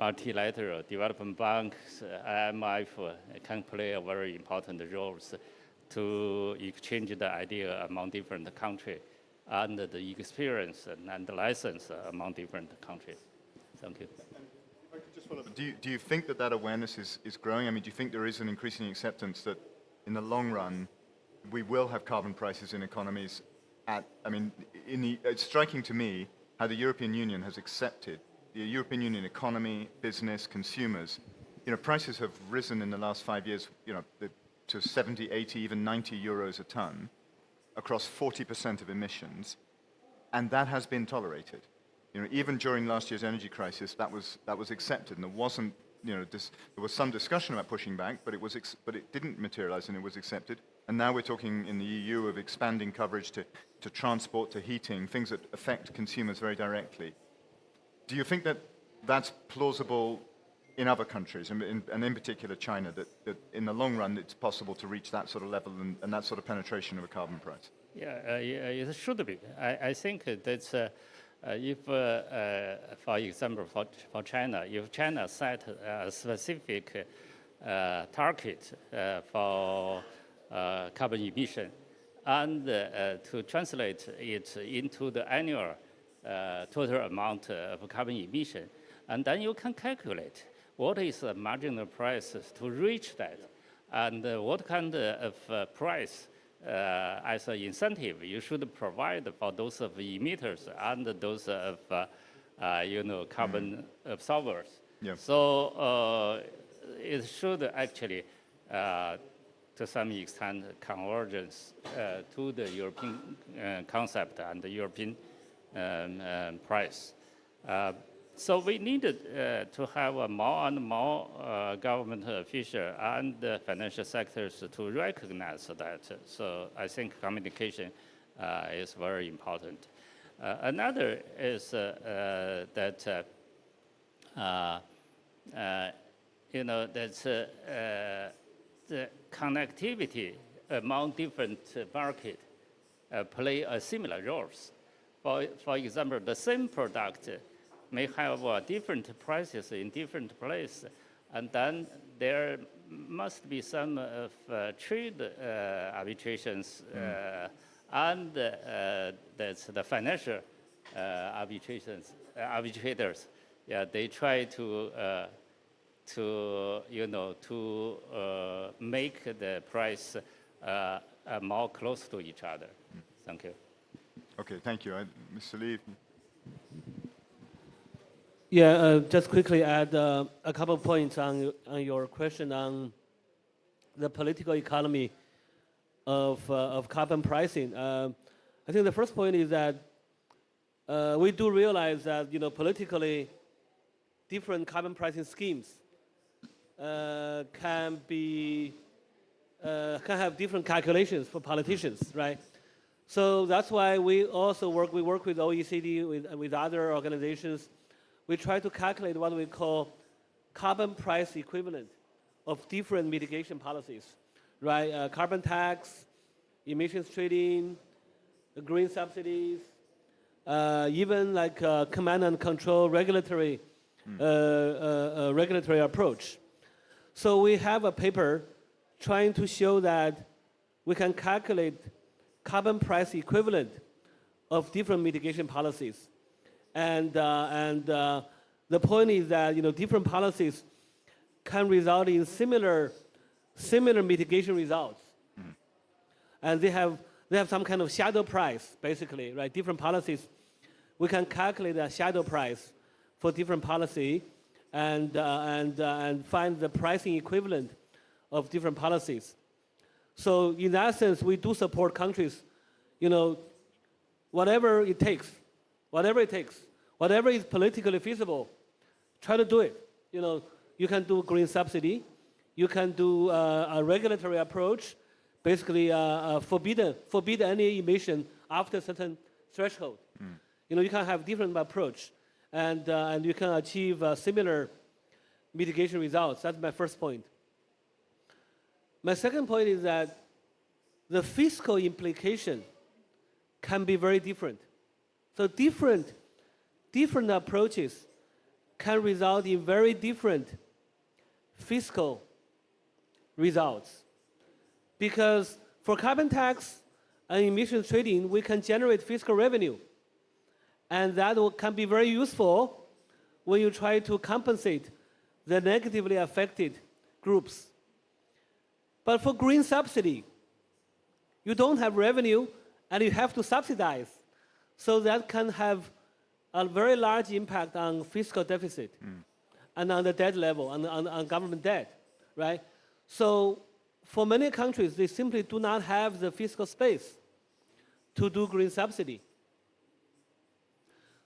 multilateral development banks, IMF can play a very important role to exchange the idea among different countries and the experience and the license among different countries. Thank you. If I could just follow up, do you think that awareness is growing? I mean, do you think there is an increasing acceptance that in the long run, we will have carbon prices in economies I mean, it's striking to me how the European Union has accepted, the European Union economy, business, consumers, prices have risen in the last 5 years, to 70, 80, even 90 euros a ton across 40% of emissions, and that has been tolerated. Even during last year's energy crisis, that was accepted, and there wasn't, there was some discussion about pushing back, but it didn't materialize, and it was accepted. And now we're talking in the EU of expanding coverage to transport, to heating, things that affect consumers very directly. Do you think that that's plausible in other countries, and in particular China, that in the long run it's possible to reach that sort of level and that sort of penetration of a carbon price? Yeah, it should be. I think that's if, for example, for China, if China set a specific target for carbon emission and to translate it into the annual total amount of carbon emission, and then you can calculate what is the marginal price to reach that, and what kind of price as an incentive you should provide for those of emitters and those of carbon absorbers. Yeah. So it should actually, to some extent, convergence to the European concept and the European price. So we needed to have more and more government officials and financial sectors to recognize that. So I think communication is very important. Another is that the connectivity among different markets play a similar roles. For example, the same product may have different prices in different places, and then there must be some trade arbitrations and that's the financial arbitrators. Yeah, they try to make the price more close to each other. Thank you. Okay, thank you. Mr. Lee. Yeah, just quickly add a couple of points on your question on the political economy of carbon pricing. I think the first point is that we do realize that politically different carbon pricing schemes can have different calculations for politicians, right? So that's why we work with OECD, with other organizations. We try to calculate what we call carbon price equivalent of different mitigation policies, right? Carbon tax, emissions trading, green subsidies, even like command and control regulatory approach. So we have a paper trying to show that we can calculate carbon price equivalent of different mitigation policies. And the point is that different policies can result in similar mitigation results, and they have some kind of shadow price, basically, right? Different policies, we can calculate a shadow price for different policy, and find the pricing equivalent of different policies. So in that sense, we do support countries, whatever it takes, whatever is politically feasible, try to do it. You can do green subsidy, you can do a regulatory approach, basically forbid any emission after a certain threshold. You can have different approach, and you can achieve similar mitigation results. That's my first point. My second point is that the fiscal implication can be very different. So different approaches can result in very different fiscal results. Because for carbon tax and emission trading, we can generate fiscal revenue. And that can be very useful when you try to compensate the negatively affected groups. But for green subsidy, you don't have revenue and you have to subsidize. So that can have a very large impact on fiscal deficit and on the debt level, on government debt, right? So for many countries, they simply do not have the fiscal space to do green subsidy.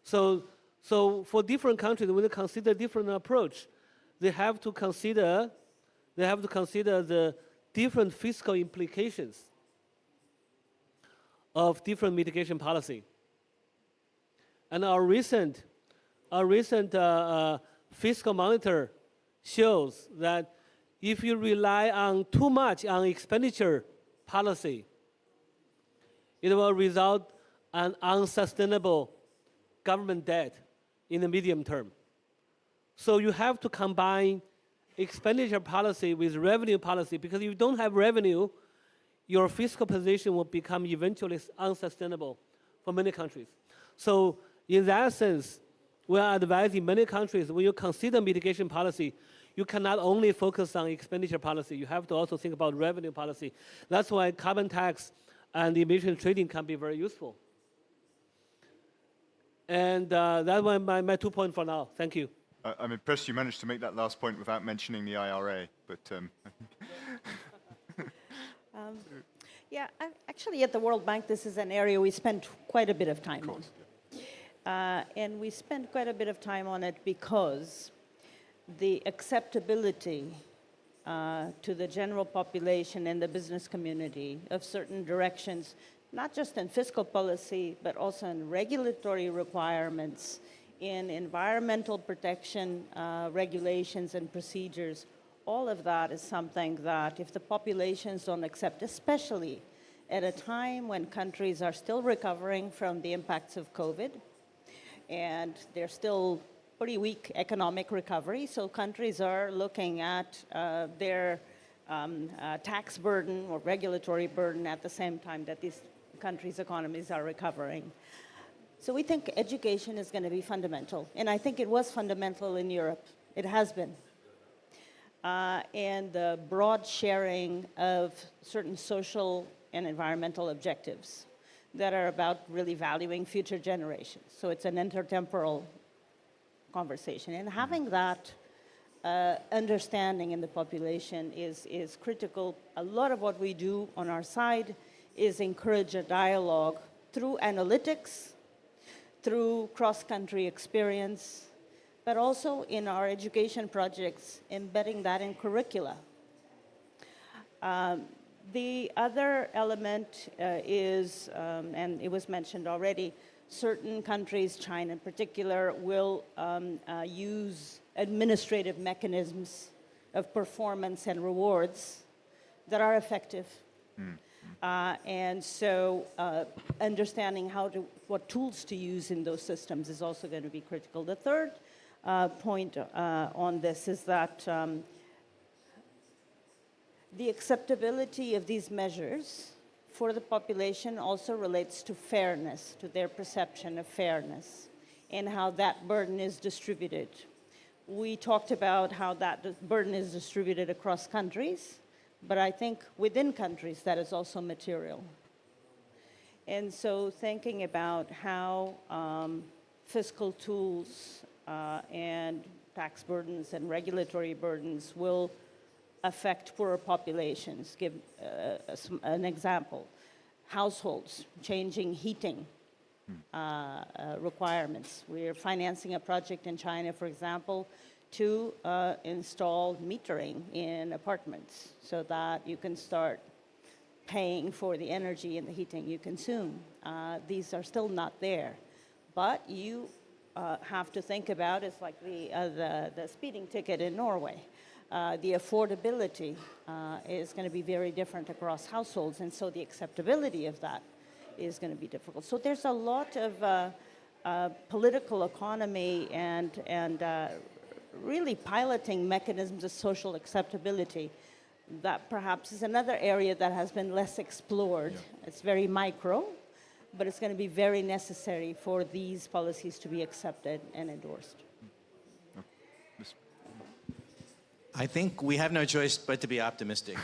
So for different countries, when they consider different approach, they have to consider the different fiscal implications of different mitigation policy. And our recent fiscal monitor shows that if you rely on too much on expenditure policy, it will result in unsustainable government debt in the medium term. So you have to combine expenditure policy with revenue policy, because if you don't have revenue, your fiscal position will become eventually unsustainable for many countries. So in that sense, we are advising many countries, when you consider mitigation policy, you cannot only focus on expenditure policy, you have to also think about revenue policy. That's why carbon tax and emission trading can be very useful. And that's my 2 points for now. Thank you. I'm impressed you managed to make that last point without mentioning the IRA, but Yeah, actually at the World Bank, this is an area we spend quite a bit of time on. And we spend quite a bit of time on it because the acceptability to the general population and the business community of certain directions, not just in fiscal policy, but also in regulatory requirements, in environmental protection regulations and procedures. All of that is something that if the populations don't accept, especially at a time when countries are still recovering from the impacts of COVID, and they're still pretty weak economic recovery, so countries are looking at their tax burden or regulatory burden at the same time that these countries' economies are recovering. So we think education is going to be fundamental, and I think it was fundamental in Europe. It has been. And the broad sharing of certain social and environmental objectives that are about really valuing future generations. So it's an intertemporal conversation. And having that understanding in the population is critical. A lot of what we do on our side is encourage a dialogue through analytics, through cross-country experience, but also in our education projects, embedding that in curricula. The other element is, and it was mentioned already, certain countries, China in particular, will use administrative mechanisms of performance and rewards that are effective. And so understanding what tools to use in those systems is also going to be critical. The third point on this is that the acceptability of these measures for the population also relates to fairness, to their perception of fairness, and how that burden is distributed. We talked about how that burden is distributed across countries, but I think within countries that is also material. And so thinking about how fiscal tools and tax burdens and regulatory burdens will affect poorer populations. Give an example. Households changing heating requirements. We're financing a project in China, for example, to install metering in apartments so that you can start paying for the energy and the heating you consume. These are still not there, but you have to think about, it's like the speeding ticket in Norway. The affordability is going to be very different across households, and so the acceptability of that is going to be difficult. So there's a lot of political economy and really piloting mechanisms of social acceptability that perhaps is another area that has been less explored. Yeah. It's very micro, but it's going to be very necessary for these policies to be accepted and endorsed. I think we have no choice but to be optimistic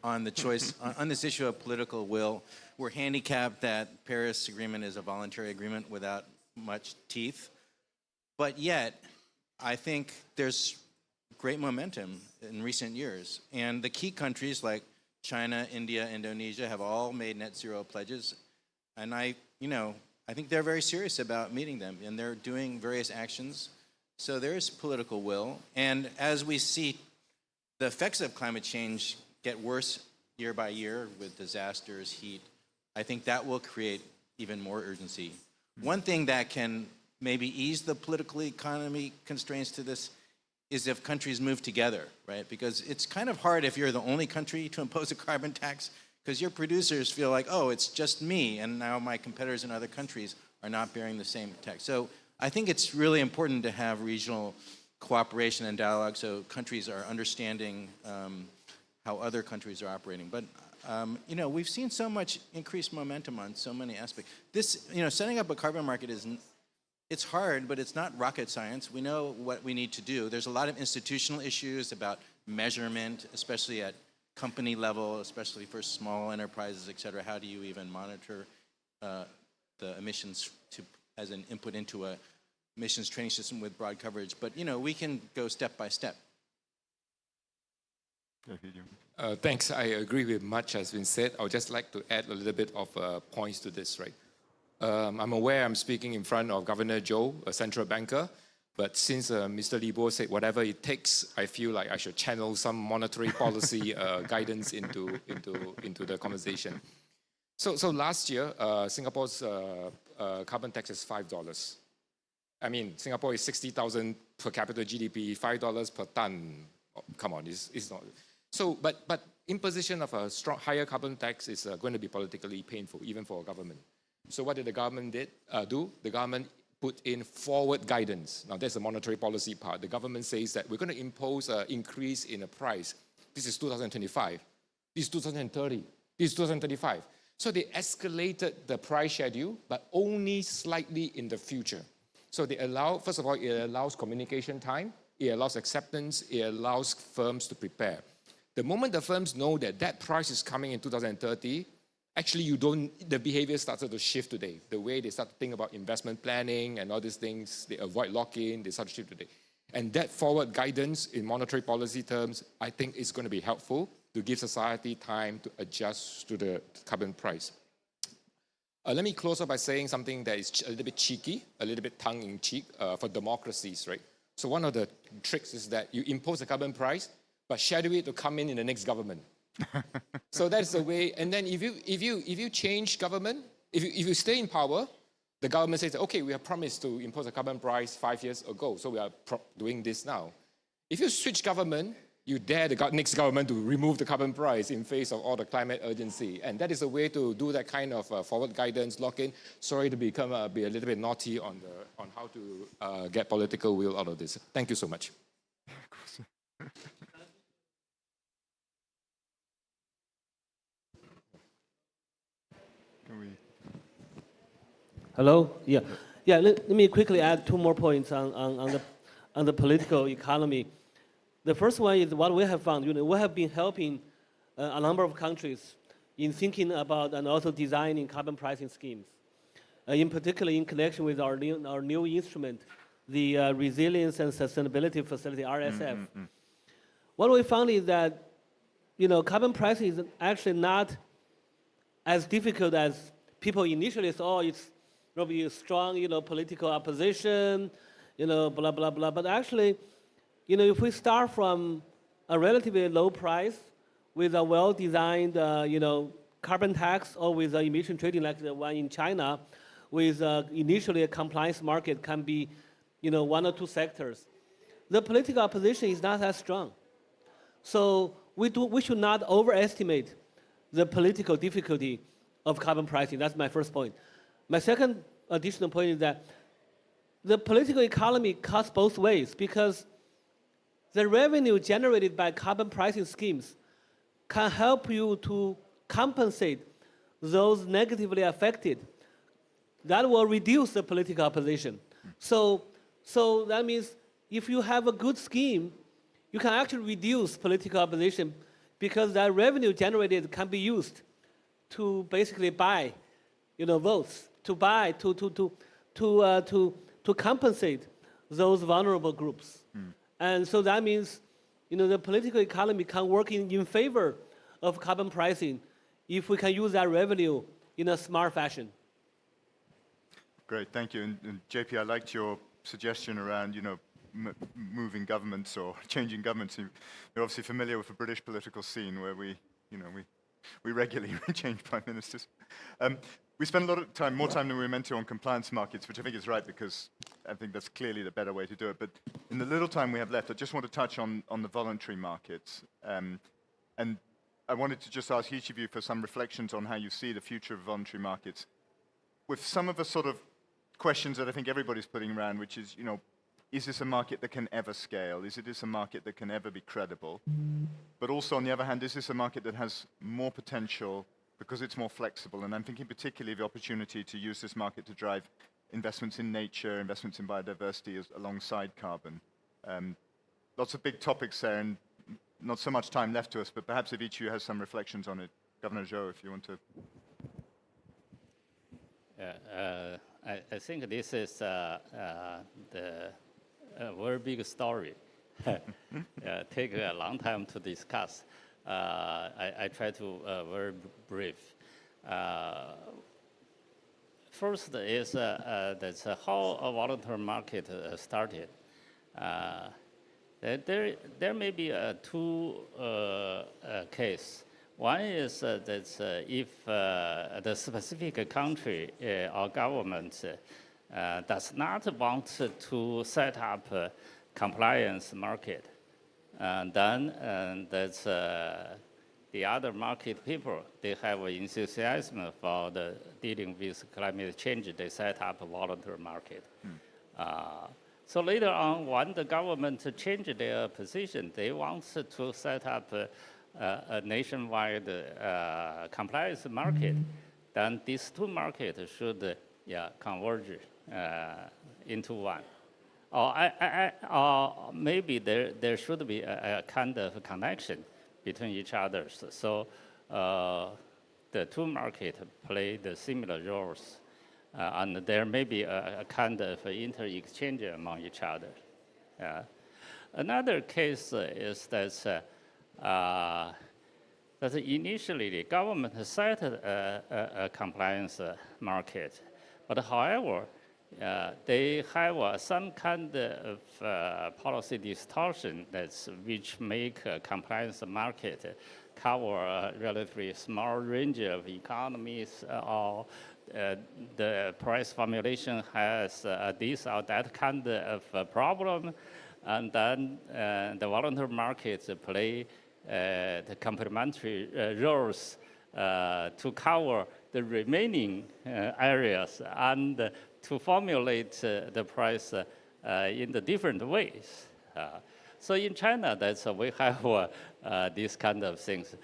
on the choice, on this issue of political will. We're handicapped that Paris Agreement is a voluntary agreement without much teeth. But yet, I think there's great momentum in recent years. And the key countries like China, India, Indonesia have all made net zero pledges. And I think they're very serious about meeting them, and they're doing various actions. So there is political will. And as we see the effects of climate change get worse year by year with disasters, heat, I think that will create even more urgency. One thing that can maybe ease the political economy constraints to this is if countries move together, right? Because it's kind of hard if you're the only country to impose a carbon tax, because your producers feel like, oh, it's just me, and now my competitors in other countries are not bearing the same tax. So I think it's really important to have regional cooperation and dialogue so countries are understanding how other countries are operating. But we've seen so much increased momentum on so many aspects. This, setting up a carbon market it's hard, but it's not rocket science. We know what we need to do. There's a lot of institutional issues about measurement, especially at company level, especially for small enterprises, et cetera. How do you even monitor the emissions as an input into a emissions training system with broad coverage? But we can go step by step. Thanks. I agree with much has been said. I would just like to add a little bit of points to this, right? I'm aware I'm speaking in front of Governor Zhou, a central banker, but since Mr. Li Bo said whatever it takes, I feel like I should channel some monetary policy guidance into the conversation. So last year, Singapore's carbon tax is $5. I mean, Singapore is 60,000 per capita GDP, $5 per ton. Oh, come on, it's not. So, but imposition of a higher carbon tax is going to be politically painful, even for a government. So what did the government do? The government put in forward guidance. Now, there's the monetary policy part. The government says that we're going to impose an increase in the price. This is 2025. This is 2030. This is 2035. So they escalated the price schedule, but only slightly in the future. So they allow, first of all, it allows communication time. It allows acceptance. It allows firms to prepare. The moment the firms know that that price is coming in 2030, actually, the behavior started to shift today. The way they start to think about investment planning and all these things, they avoid lock-in, they start to shift today. And that forward guidance in monetary policy terms, I think is going to be helpful to give society time to adjust to the carbon price. Let me close up by saying something that is a little bit cheeky, a little bit tongue-in-cheek for democracies, right? So one of the tricks is that you impose a carbon price, but schedule it to come in the next government. So that's the way. And then if you change government, if you stay in power, the government says, okay, we have promised to impose a carbon price 5 years ago, so we are doing this now. If you switch government, you dare the next government to remove the carbon price in face of all the climate urgency. And that is a way to do that kind of forward guidance, lock-in. Sorry to be a little bit naughty on how to get political will out of this. Thank you so much. Hello? Yeah. Let me quickly add 2 more points on the political economy. The first one is what we have found. We have been helping a number of countries in thinking about and also designing carbon pricing schemes. In particular, in connection with our new instrument, the Resilience and Sustainability Facility, RSF. What we found is that carbon pricing is actually not as difficult as people initially thought. It's probably a strong, political opposition, blah, blah, blah. But actually, if we start from a relatively low price with a well-designed, carbon tax or with emission trading like the one in China, with initially a compliance market can be, 1 or 2 sectors, the political opposition is not as strong. So we should not overestimate the political difficulty of carbon pricing. That's my first point. My second additional point is that the political economy cuts both ways because the revenue generated by carbon pricing schemes can help you to compensate those negatively affected. That will reduce the political opposition. So that means if you have a good scheme, you can actually reduce political opposition because that revenue generated can be used to basically buy, votes, to buy, to compensate those vulnerable groups. And so that means, the political economy can work in favor of carbon pricing if we can use that revenue in a smart fashion. Great, thank you. And JP, I liked your suggestion around, moving governments or changing governments. You're obviously familiar with the British political scene where we regularly change prime ministers. We spend a lot of time, more time than we were meant to, on compliance markets, which I think is right because I think that's clearly the better way to do it. But in the little time we have left, I just want to touch on the voluntary markets. And I wanted to just ask each of you for some reflections on how you see the future of voluntary markets, with some of the sort of questions that I think everybody's putting around, which is, is this a market that can ever scale? Is this a market that can ever be credible? But also, on the other hand, is this a market that has more potential because it's more flexible? And I'm thinking particularly of the opportunity to use this market to drive investments in nature, investments in biodiversity alongside carbon. Lots of big topics there, and not so much time left to us, but perhaps if each of you has some reflections on it. Governor Zhou, if you want to. I think this is the very big story. Take a long time to discuss. I try to very brief. First is that's how a voluntary market started. There may be two cases. One is that if the specific country or government does not want to set up a compliance market, then that's the other market people, they have enthusiasm for dealing with climate change. They set up a voluntary market. So later on, when the government changed their position, they want to set up a nationwide compliance market, then these two markets should converge into one. Or maybe there should be a kind of connection between each other. So the two markets play the similar roles. And there may be a kind of inter-exchange among each other. Another case is that initially the government set a compliance market, but however, they have some kind of policy distortion which make a compliance market cover a relatively small range of economies, or the price formulation has this or that kind of problem, and then the voluntary markets play the complementary roles to cover the remaining areas and to formulate the price in the different ways. So in China, we have these kind of things.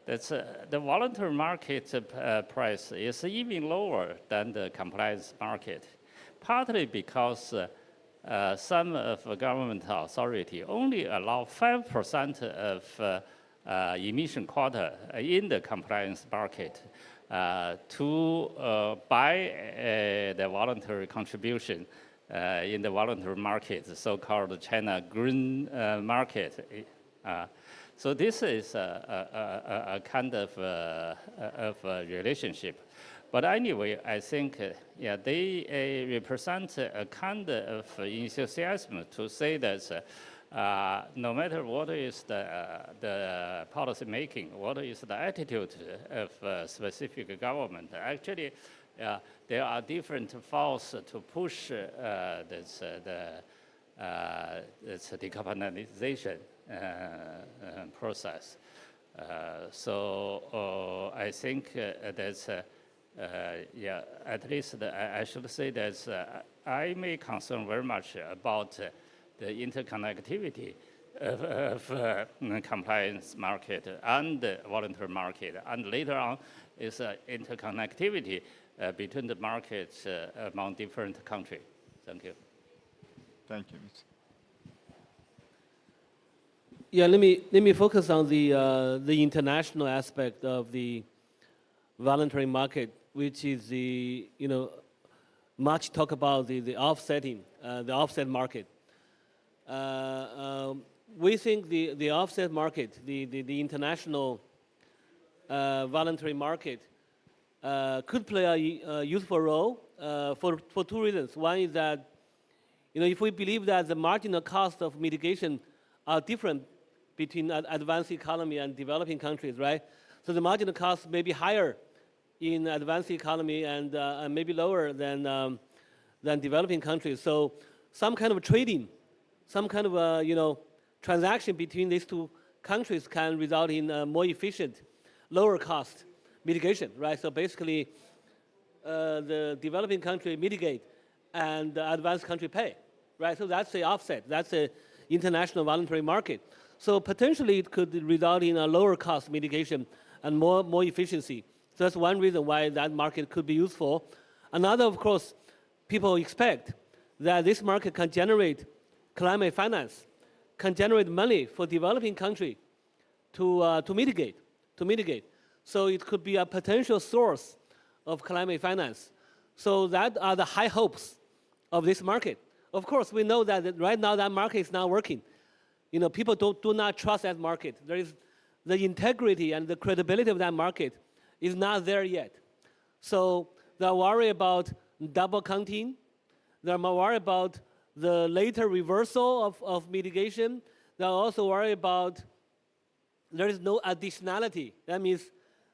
The voluntary market price is even lower than the compliance market, partly because some of the government authority only allow 5% of emission quota in the compliance market to buy the voluntary contribution in the voluntary market, the so-called China green market. So this is a kind of a relationship. But anyway, I think they represent a kind of enthusiasm to say that no matter what is the policy making, what is the attitude of specific government, actually there are different forces to push this decarbonization process. I think that's, yeah, at least I should say that I may concern very much about the interconnectivity of compliance market and the voluntary market. And later on is interconnectivity between the markets among different countries. Thank you. Thank you. Yeah, let me focus on the international aspect of the voluntary market, which is the much talk about the offsetting, the offset market. We think the offset market, the international voluntary market, could play a useful role for two reasons. One is that if we believe that the marginal cost of mitigation are different between advanced economy and developing countries, right? So the marginal cost may be higher in advanced economy and maybe lower than developing countries. So some kind of trading, some kind of transaction between these two countries can result in more efficient, lower cost mitigation, right? So basically, the developing country mitigate and the advanced country pay, right? So that's the offset. That's the international voluntary market. So potentially it could result in a lower cost mitigation and more efficiency. So that's one reason why that market could be useful. Another, of course, people expect that this market can generate climate finance, can generate money for developing country to mitigate. So it could be a potential source of climate finance. So that are the high hopes of this market. Of course, we know that right now that market is not working. People do not trust that market. There is the integrity and the credibility of that market is not there yet. So they're worried about double counting. They're more worried about the later reversal of mitigation. They're also worried about there is no additionality. That means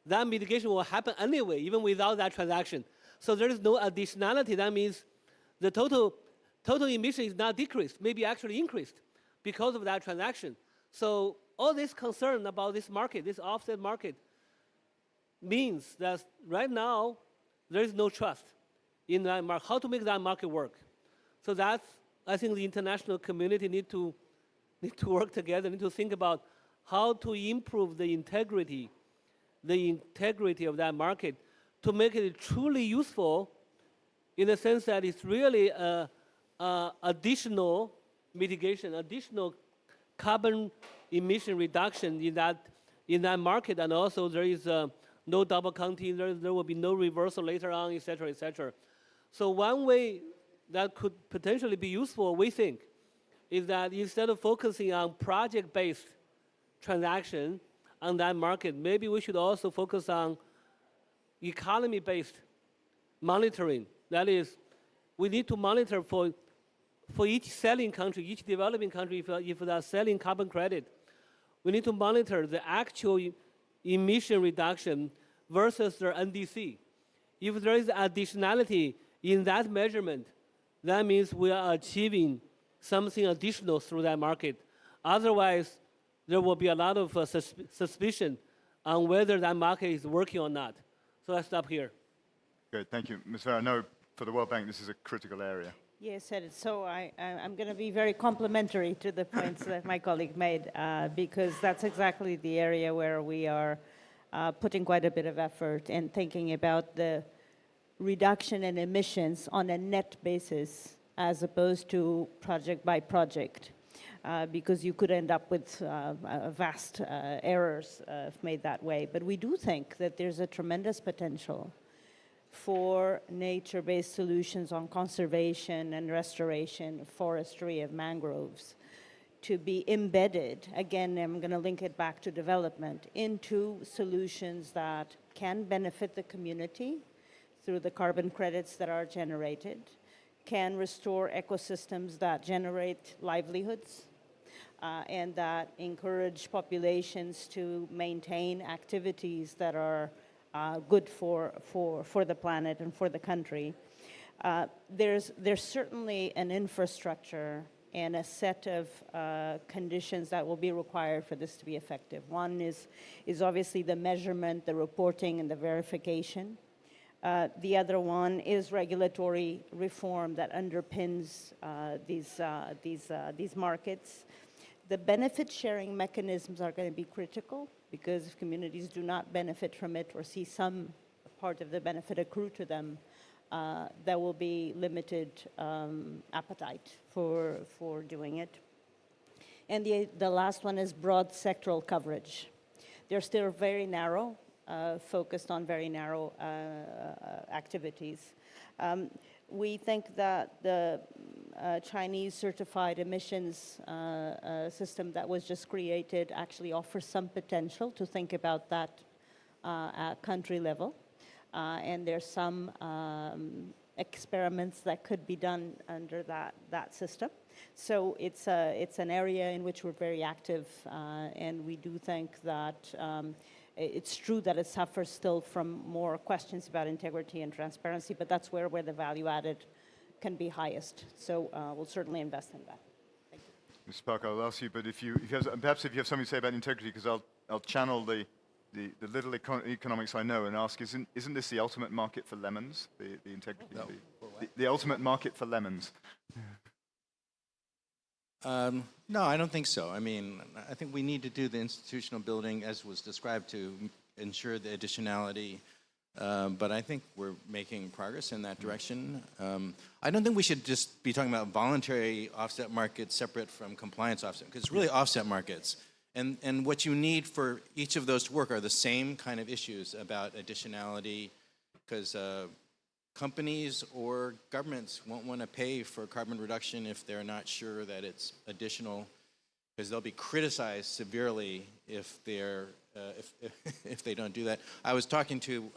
that mitigation will happen anyway, even without that transaction. So there is no additionality. That means the total emission is not decreased, maybe actually increased because of that transaction. So all this concern about this market, this offset market, means that right now there is no trust in that market, how to make that market work. So that's, I think the international community need to work together, need to think about how to improve the integrity of that market to make it truly useful in the sense that it's really additional mitigation, additional carbon emission reduction in that market, and also there is no double counting, there will be no reversal later on, et cetera, et cetera. So one way that could potentially be useful, we think, is that instead of focusing on project-based transaction on that market, maybe we should also focus on economy-based monitoring. That is, we need to monitor for each selling country, each developing country, if they are selling carbon credit, we need to monitor the actual emission reduction versus their NDC. If there is additionality in that measurement, that means we are achieving something additional through that market. Otherwise, there will be a lot of suspicion on whether that market is working or not. So I stop here. Good, thank you. Ms. Vera, I know for the World Bank this is a critical area. Yes, so I'm going to be very complimentary to the points that my colleague made, because that's exactly the area where we are putting quite a bit of effort in thinking about the reduction in emissions on a net basis as opposed to project by project, because you could end up with vast errors if made that way. But we do think that there's a tremendous potential for nature-based solutions on conservation and restoration, forestry of mangroves, to be embedded, again, I'm going to link it back to development, into solutions that can benefit the community through the carbon credits that are generated, can restore ecosystems that generate livelihoods, and that encourage populations to maintain activities that are good for the planet and for the country. There's certainly an infrastructure and a set of conditions that will be required for this to be effective. One is obviously the measurement, the reporting, and the verification. The other one is regulatory reform that underpins these markets. The benefit sharing mechanisms are going to be critical, because if communities do not benefit from it or see some part of the benefit accrue to them, there will be limited appetite for doing it. And the last one is broad sectoral coverage. They're still very narrow, focused on very narrow activities. We think that the Chinese certified emissions system that was just created actually offers some potential to think about that at country level. And there's some experiments that could be done under that system. So it's an area in which we're very active, and we do think that it's true that it suffers still from more questions about integrity and transparency, but that's where the value added can be highest. So we'll certainly invest in that. Thank you. Mr. Parker, I'll ask you, but if you have, perhaps if you have something to say about integrity, because I'll channel the little economics I know and ask, isn't this the ultimate market for lemons? The integrity, No. the ultimate market for lemons. No, I don't think so. I mean, I think we need to do the institutional building as was described to ensure the additionality. But I think we're making progress in that direction. I don't think we should just be talking about voluntary offset markets separate from compliance offset, because it's really offset markets. And what you need for each of those to work are the same kind of issues about additionality, because companies or governments won't want to pay for carbon reduction if they're not sure that it's additional, because they'll be criticized severely if they're if they don't do that. I was talking to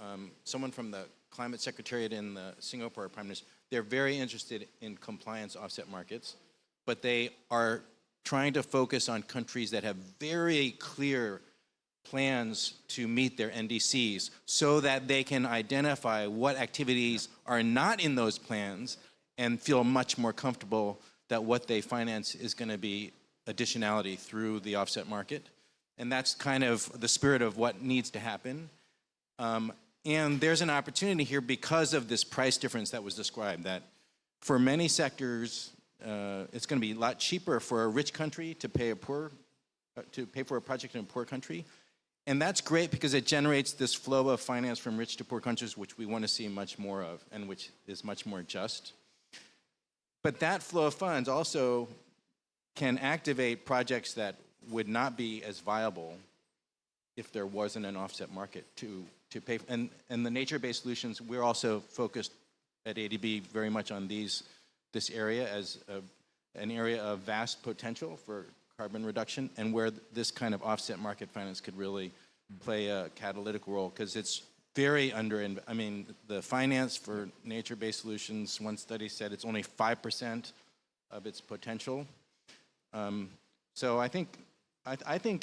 someone from the Climate Secretariat in the Singapore Prime Minister. They're very interested in compliance offset markets, but they are trying to focus on countries that have very clear plans to meet their NDCs, so that they can identify what activities are not in those plans and feel much more comfortable that what they finance is going to be additionality through the offset market. And that's kind of the spirit of what needs to happen. And there's an opportunity here because of this price difference that was described, that for many sectors, it's going to be a lot cheaper for a rich country to pay for a project in a poor country. And that's great because it generates this flow of finance from rich to poor countries, which we want to see much more of and which is much more just. But that flow of funds also can activate projects that would not be as viable if there wasn't an offset market to pay for. And the nature-based solutions, we're also focused at AIIB very much on this area as an area of vast potential for carbon reduction, and where this kind of offset market finance could really play a catalytic role, because it's very I mean, the finance for nature-based solutions, one study said it's only 5% of its potential. So I think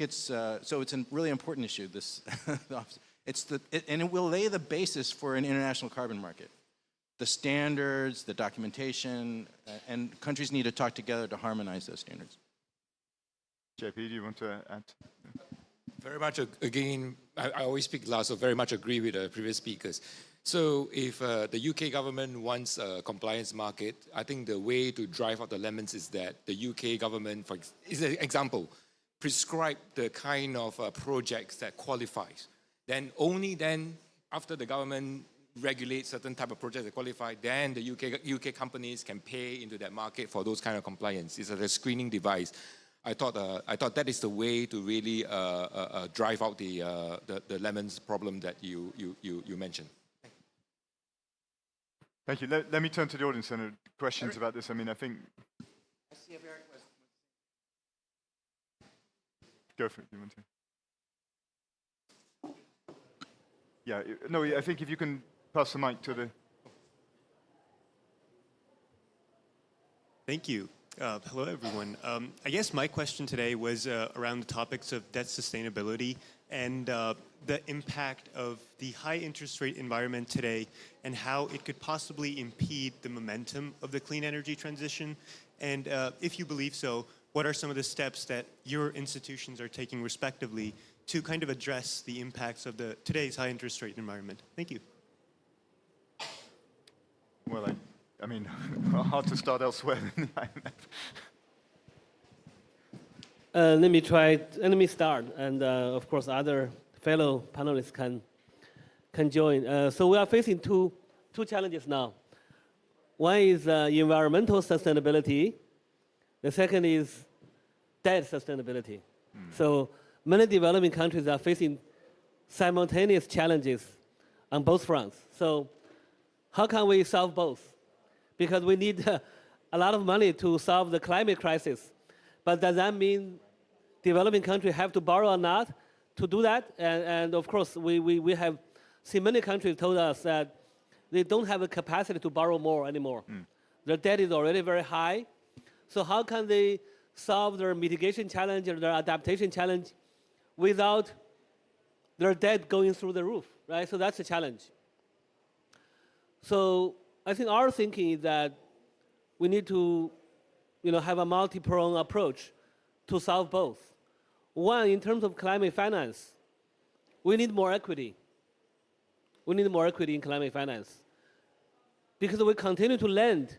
it's so it's a really important issue. This and it will lay the basis for an international carbon market. The standards, the documentation, and countries need to talk together to harmonize those standards. JP, do you want to add? Very much, again, I always speak last, so very much agree with the previous speakers. So if the UK government wants a compliance market, I think the way to drive out the lemons is that the UK government, for example, prescribe the kind of projects that qualifies. Then only then, after the government regulates certain type of projects that qualify, then the UK companies can pay into that market for those kind of compliance. It's a screening device. I thought that is the way to really drive out the lemons problem that you mentioned. Thank you. Let me turn to the audience and questions Eric. About this. I mean, I think. I see if Eric was. Go for it. You want to? Yeah. No. I think if you can pass the mic to the. Thank you. Hello, everyone. I guess my question today was around the topics of debt sustainability and the impact of the high interest rate environment today and how it could possibly impede the momentum of the clean energy transition. And if you believe so, what are some of the steps that your institutions are taking respectively to kind of address the impacts of today's high interest rate environment? Thank you. Well, I mean, hard to start elsewhere than the IMF. Let me start, and of course, other fellow panelists can join. So we are facing two challenges now. One is environmental sustainability. The second is debt sustainability. So many developing countries are facing simultaneous challenges on both fronts. So how can we solve both? Because we need a lot of money to solve the climate crisis. But does that mean developing countries have to borrow or not to do that? And of course, we have seen many countries told us that they don't have the capacity to borrow more anymore. Their debt is already very high. So how can they solve their mitigation challenge or their adaptation challenge without their debt going through the roof, right? So that's a challenge. So I think our thinking is that we need to have a multi-pronged approach to solve both. One, in terms of climate finance, we need more equity. We need more equity in climate finance. Because we continue to lend,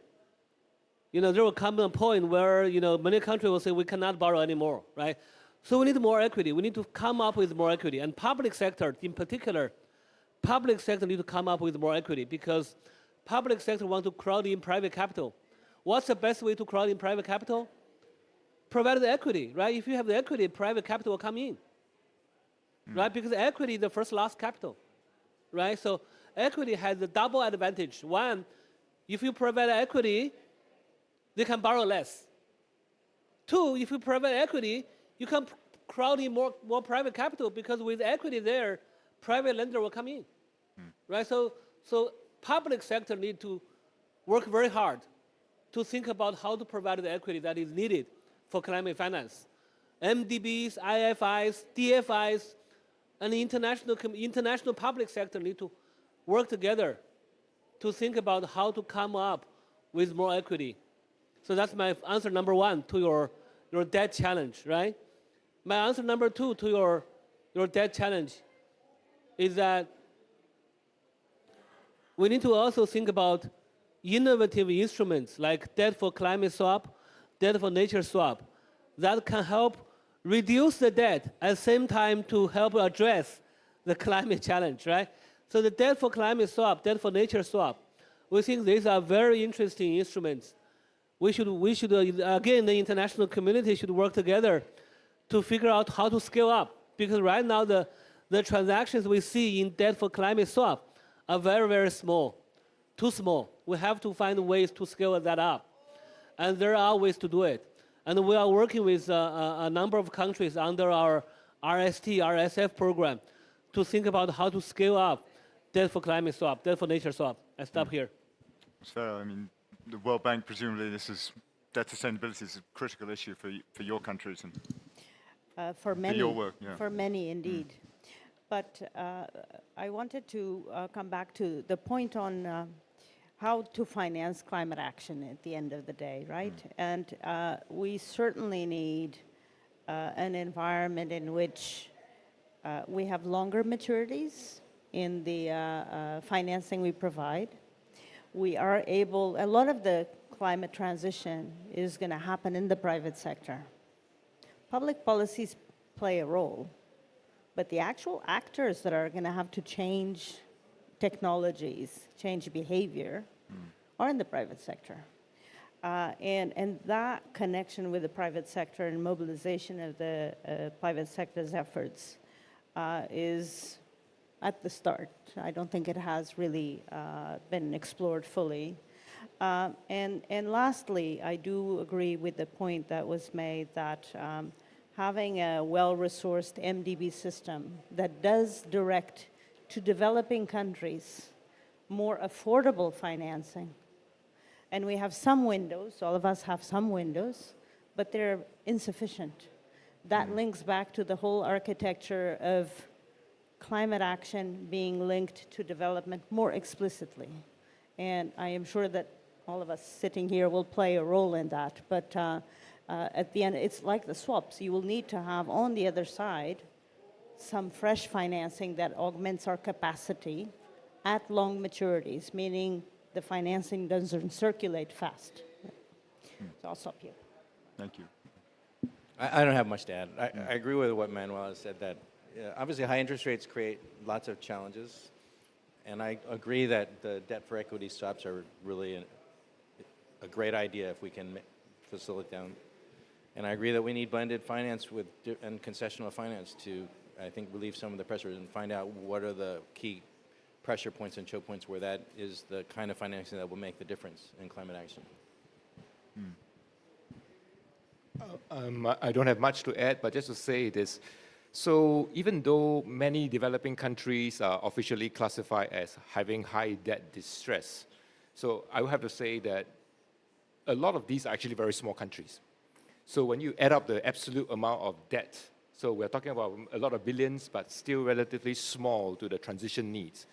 there will come a point where many countries will say we cannot borrow anymore, right? So we need more equity. We need to come up with more equity. And public sector, in particular, public sector need to come up with more equity because public sector want to crowd in private capital. What's the best way to crowd in private capital? Provide the equity, right? If you have the equity, private capital will come in, right? Because equity is the first loss capital, right? So equity has a double advantage. One, if you provide equity, they can borrow less. Two, if you provide equity, you can crowd in more private capital because with equity there, private lender will come in, right? So public sector need to work very hard to think about how to provide the equity that is needed for climate finance. MDBs, IFIs, DFIs, and the international public sector need to work together to think about how to come up with more equity. So that's my answer number one to your debt challenge, right? My answer number two to your debt challenge is that we need to also think about innovative instruments like debt for climate swap, debt for nature swap, that can help reduce the debt at the same time to help address the climate challenge, right? So the debt for climate swap, debt for nature swap, we think these are very interesting instruments. We should again, the international community should work together to figure out how to scale up. Because right now, the transactions we see in debt for climate swap are very, very small, too small. We have to find ways to scale that up. And there are ways to do it. And we are working with a number of countries under our RSF program to think about how to scale up debt for climate swap, debt for nature swap. I stop here. So, I mean, the World Bank, presumably debt sustainability is a critical issue for your countries and for many, your work. Yeah. For many, indeed. But I wanted to come back to the point on how to finance climate action at the end of the day, right? And we certainly need an environment in which we have longer maturities in the financing we provide. We are able, a lot of the climate transition is going to happen in the private sector. Public policies play a role, but the actual actors that are going to have to change technologies, change behavior, are in the private sector. And that connection with the private sector and mobilization of the private sector's efforts is at the start. I don't think it has really been explored fully. And lastly, I do agree with the point that was made that having a well-resourced MDB system that does direct to developing countries more affordable financing. And we have some windows, all of us have some windows, but they're insufficient. That links back to the whole architecture of climate action being linked to development more explicitly. And I am sure that all of us sitting here will play a role in that. But at the end, it's like the swaps. You will need to have on the other side some fresh financing that augments our capacity at long maturities, meaning the financing doesn't circulate fast. So I'll stop here. Thank you. I don't have much to add. I agree with what Manuel has said, that obviously high interest rates create lots of challenges. And I agree that the debt for equity swaps are really a great idea if we can facilitate them. And I agree that we need blended finance and concessional finance to, I think, relieve some of the pressures and find out what are the key pressure points and choke points where that is the kind of financing that will make the difference in climate action. I don't have much to add, but just to say this. So even though many developing countries are officially classified as having high debt distress, so I would have to say that a lot of these are actually very small countries. So when you add up the absolute amount of debt, so we're talking about a lot of billions, but still relatively small to the transition needs.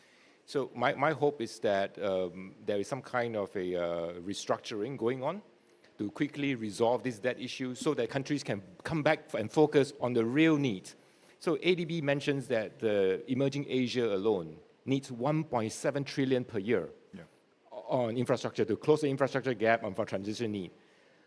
So my hope is that there is some kind of a restructuring going on to quickly resolve this debt issue so that countries can come back and focus on the real needs. So ADB mentions that the emerging Asia alone needs 1.7 trillion per year on infrastructure to close the infrastructure gap and for transition need.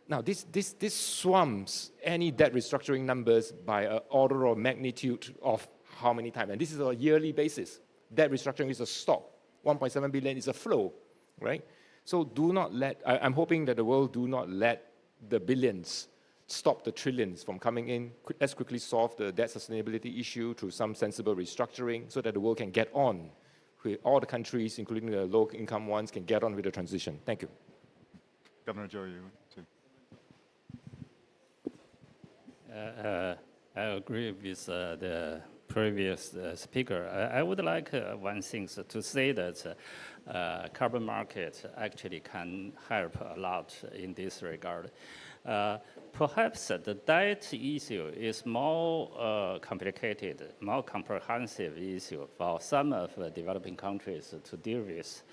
Now, this swamps any debt restructuring numbers by an order of magnitude of how many times? And this is on a yearly basis. Debt restructuring is a stock. 1.7 billion is a flow, right? So do not let, I'm hoping that the world do not let the billions stop the trillions from coming in. Let's quickly solve the debt sustainability issue through some sensible restructuring so that the world can get on. All the countries, including the low-income ones, can get on with the transition. Thank you. Governor Joe, you too. I agree with the previous speaker. I would like one thing to say that carbon market actually can help a lot in this regard. Perhaps the debt issue is more complicated, more comprehensive issue for some of the developing countries to deal with.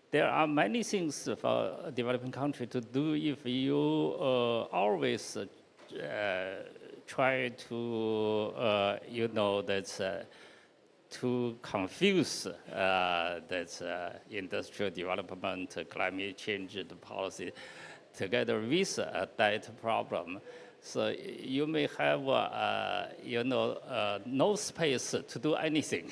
There are many things for a developing country to do if you always try to, to confuse that industrial development, climate change, the policy, together with a debt problem. So you may have, no space to do anything.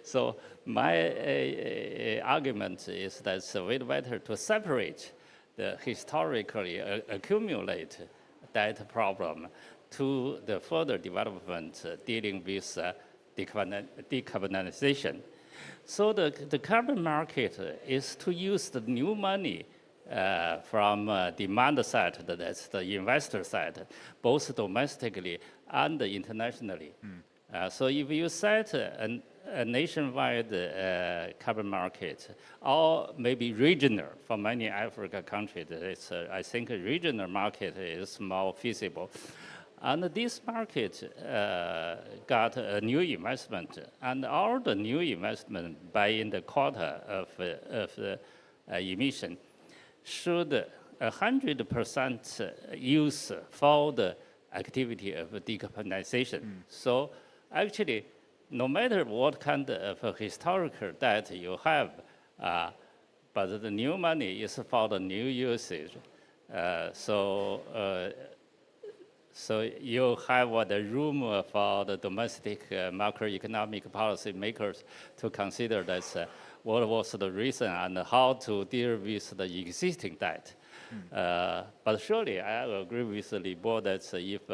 So my argument is that it's way better to separate the historically accumulate debt problem to the further development dealing with decarbonization. So the carbon market is to use the new money from demand side, that's the investor side, both domestically and internationally. So if you set a nationwide carbon market, or maybe regional for many African countries, I think a regional market is more feasible. And this market got a new investment, and all the new investment by in the quota of the emission should 100% use for the activity of decarbonization. So actually, no matter what kind of historical debt you have, but the new money is for the new usage. So you have the room for the domestic macroeconomic policy makers to consider that what was the reason and how to deal with the existing debt. But surely I agree with the board that if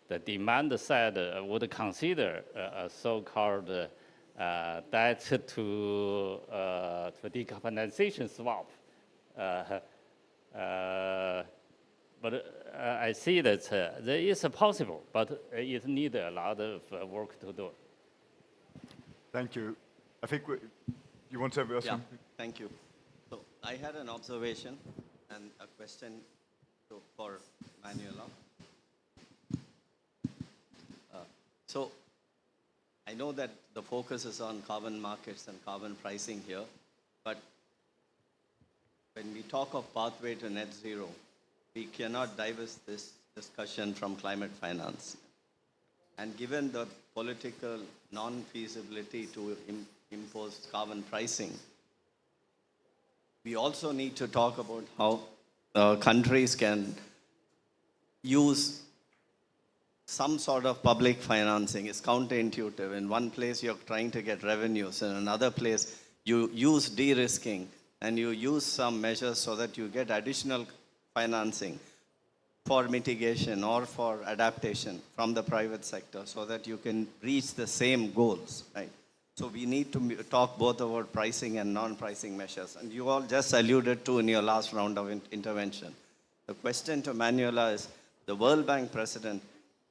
the demand side would consider a so-called debt to decarbonization swap. But I see that there is possible, but it needs a lot of work to do. Thank you. I think you want to have Yeah, thank you. So I had an observation and a question for Manuela. So I know that the focus is on carbon markets and carbon pricing here, but when we talk of pathway to net zero, we cannot divest this discussion from climate finance. And given the political non-feasibility to impose carbon pricing, we also need to talk about how countries can use some sort of public financing. Is counterintuitive. In one place, you're trying to get revenues. In another place, you use de-risking and you use some measures so that you get additional financing for mitigation or for adaptation from the private sector so that you can reach the same goals, right? So we need to talk both about pricing and non-pricing measures. And you all just alluded to in your last round of intervention. The question to Manuela is, the World Bank president,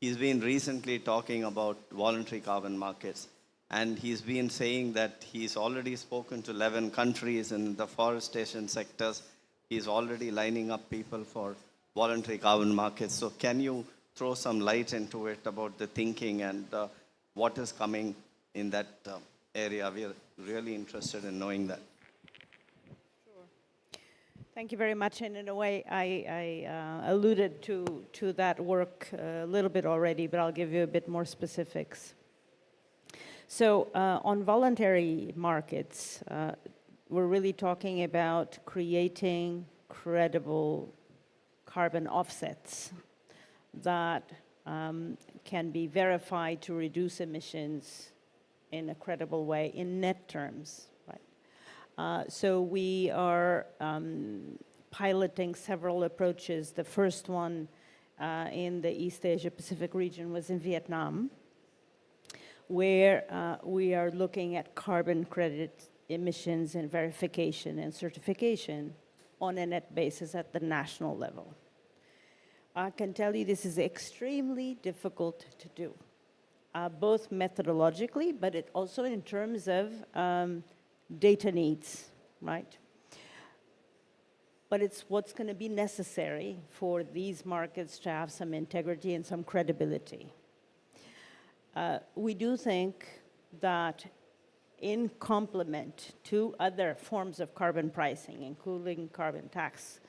he's been recently talking about voluntary carbon markets. And he's been saying that he's already spoken to 11 countries in the forestation sectors. He's already lining up people for voluntary carbon markets. So can you throw some light into it about the thinking and what is coming in that area? We are really interested in knowing that. Thank you very much. And in a way, I alluded to that work a little bit already, but I'll give you a bit more specifics. So on voluntary markets, we're really talking about creating credible carbon offsets that can be verified to reduce emissions in a credible way in net terms. So we are piloting several approaches. The first one in the East Asia Pacific region was in Vietnam, where we are looking at carbon credit emissions and verification and certification on a net basis at the national level. I can tell you this is extremely difficult to do, both methodologically, but it also in terms of data needs, right? But it's what's going to be necessary for these markets to have some integrity and some credibility. We do think that in complement to other forms of carbon pricing, including carbon tax,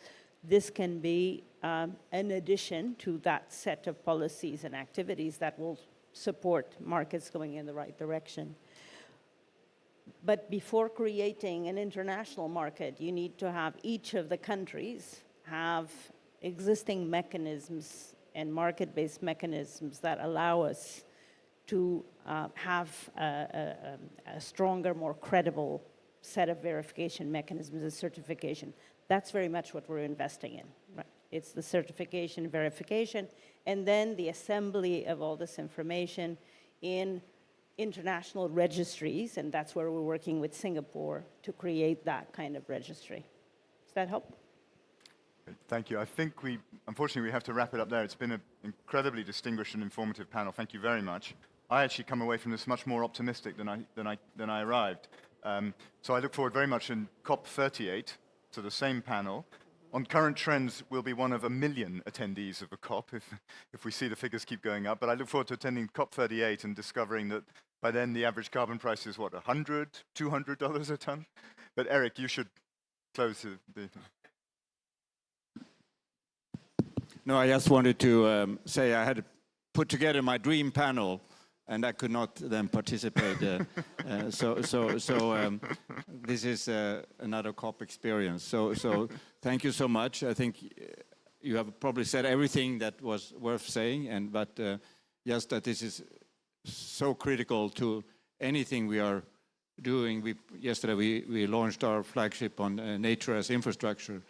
this can be an addition to that set of policies and activities that will support markets going in the right direction. But before creating an international market, you need to have each of the countries have existing mechanisms and market-based mechanisms that allow us to have a stronger, more credible set of verification mechanisms and certification. That's very much what we're investing in, right? It's the certification, verification, and then the assembly of all this information in international registries, and that's where we're working with Singapore to create that kind of registry. Does that help? Thank you. I think unfortunately, we have to wrap it up there. It's been an incredibly distinguished and informative panel. Thank you very much. I actually come away from this much more optimistic than I arrived. So I look forward very much in COP38 to the same panel. On current trends, we'll be one of 1 million attendees of a COP if we see the figures keep going up. But I look forward to attending COP38 and discovering that by then the average carbon price is what, $100, $200 a ton? But Eric, you should close the No, I just wanted to say I had put together my dream panel, and I could not then participate. So this is another COP experience. So thank you so much. I think you have probably said everything that was worth saying, but just that this is so critical to anything we are doing. Yesterday we launched our flagship on nature as infrastructure.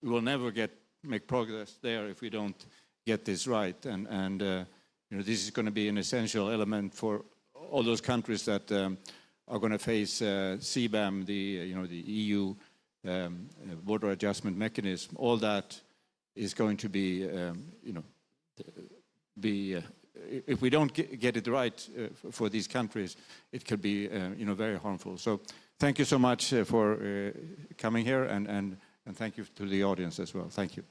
We will never make progress there if we don't get this right. And you know, this is going to be an essential element for all those countries that are going to face CBAM, the EU border adjustment mechanism. All that is going to be, if we don't get it right for these countries, it could be, very harmful. So thank you so much for coming here, and thank you to the audience as well. Thank you.